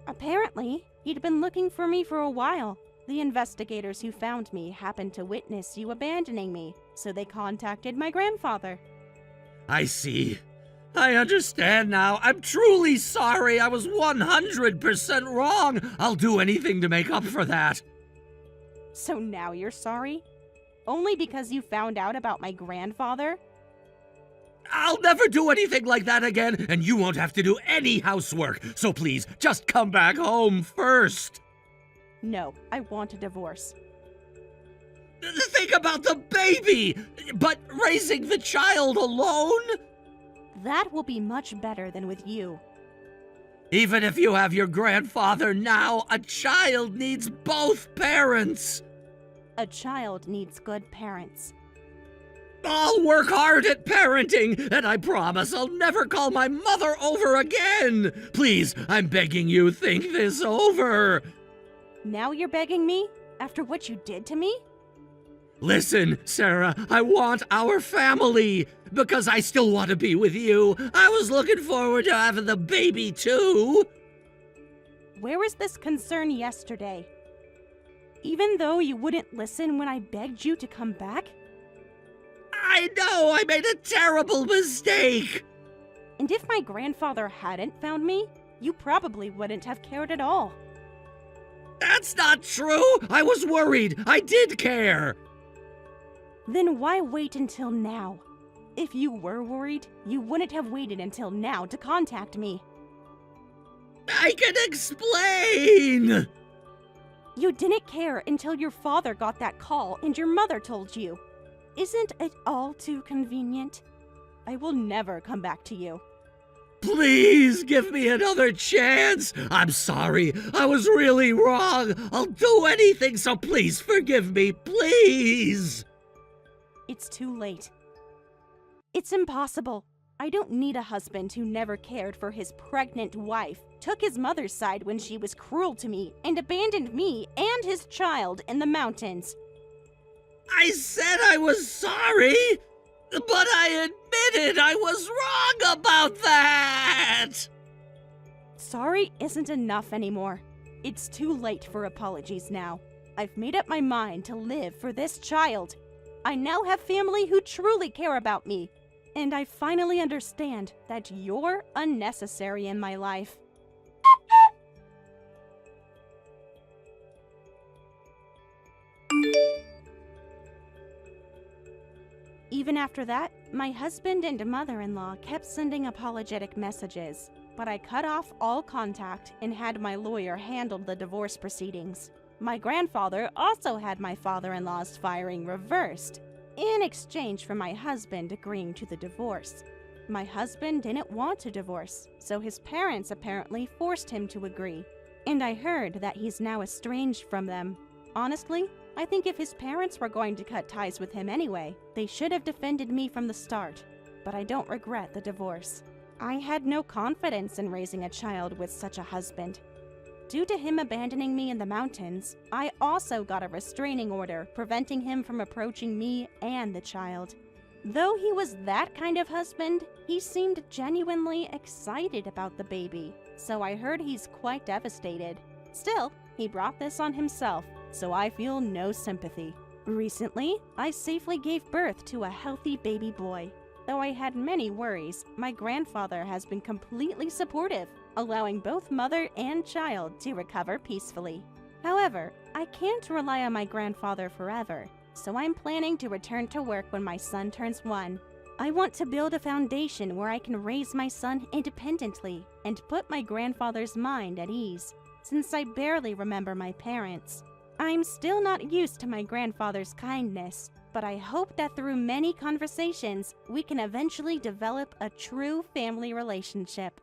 Apparently, he'd been looking for me for a while. The investigators who found me happened to witness you abandoning me, so they contacted my grandfather. I see. I understand now. I'm truly sorry. I was 100% wrong. I'll do anything to make up for that. So now you're sorry? Only because you found out about my grandfather? I'll never do anything like that again, and you won't have to do any housework. So please, just come back home first. No, I want a divorce. Think about the baby! But raising the child alone? That will be much better than with you. Even if you have your grandfather now, a child needs both parents. A child needs good parents. I'll work hard at parenting, and I promise I'll never call my mother over again. Please, I'm begging you, think this over. Now you're begging me? After what you did to me? Listen, Sarah, I want our family, because I still want to be with you. I was looking forward to having the baby, too. Where was this concern yesterday? Even though you wouldn't listen when I begged you to come back? I know I made a terrible mistake. And if my grandfather hadn't found me, you probably wouldn't have cared at all. That's not true. I was worried. I did care. Then why wait until now? If you were worried, you wouldn't have waited until now to contact me. I can explain. You didn't care until your father got that call and your mother told you. Isn't it all too convenient? I will never come back to you. Please give me another chance. I'm sorry. I was really wrong. I'll do anything, so please forgive me. Please. It's too late. It's impossible. I don't need a husband who never cared for his pregnant wife, took his mother's side when she was cruel to me, and abandoned me and his child in the mountains. I said I was sorry, but I admitted I was wrong about that. Sorry isn't enough anymore. It's too late for apologies now. I've made up my mind to live for this child. I now have family who truly care about me, and I finally understand that you're unnecessary in my life. Even after that, my husband and mother-in-law kept sending apologetic messages, but I cut off all contact and had my lawyer handle the divorce proceedings. My grandfather also had my father-in-law's firing reversed, in exchange for my husband agreeing to the divorce. My husband didn't want a divorce, so his parents apparently forced him to agree, and I heard that he's now estranged from them. Honestly, I think if his parents were going to cut ties with him anyway, they should have defended me from the start, but I don't regret the divorce. I had no confidence in raising a child with such a husband. Due to him abandoning me in the mountains, I also got a restraining order preventing him from approaching me and the child. Though he was that kind of husband, he seemed genuinely excited about the baby, so I heard he's quite devastated. Still, he brought this on himself, so I feel no sympathy. Recently, I safely gave birth to a healthy baby boy. Though I had many worries, my grandfather has been completely supportive, allowing both mother and child to recover peacefully. However, I can't rely on my grandfather forever, so I'm planning to return to work when my son turns 1. I want to build a foundation where I can raise my son independently and put my grandfather's mind at ease, since I barely remember my parents. I'm still not used to my grandfather's kindness, but I hope that through many conversations, we can eventually develop a true family relationship.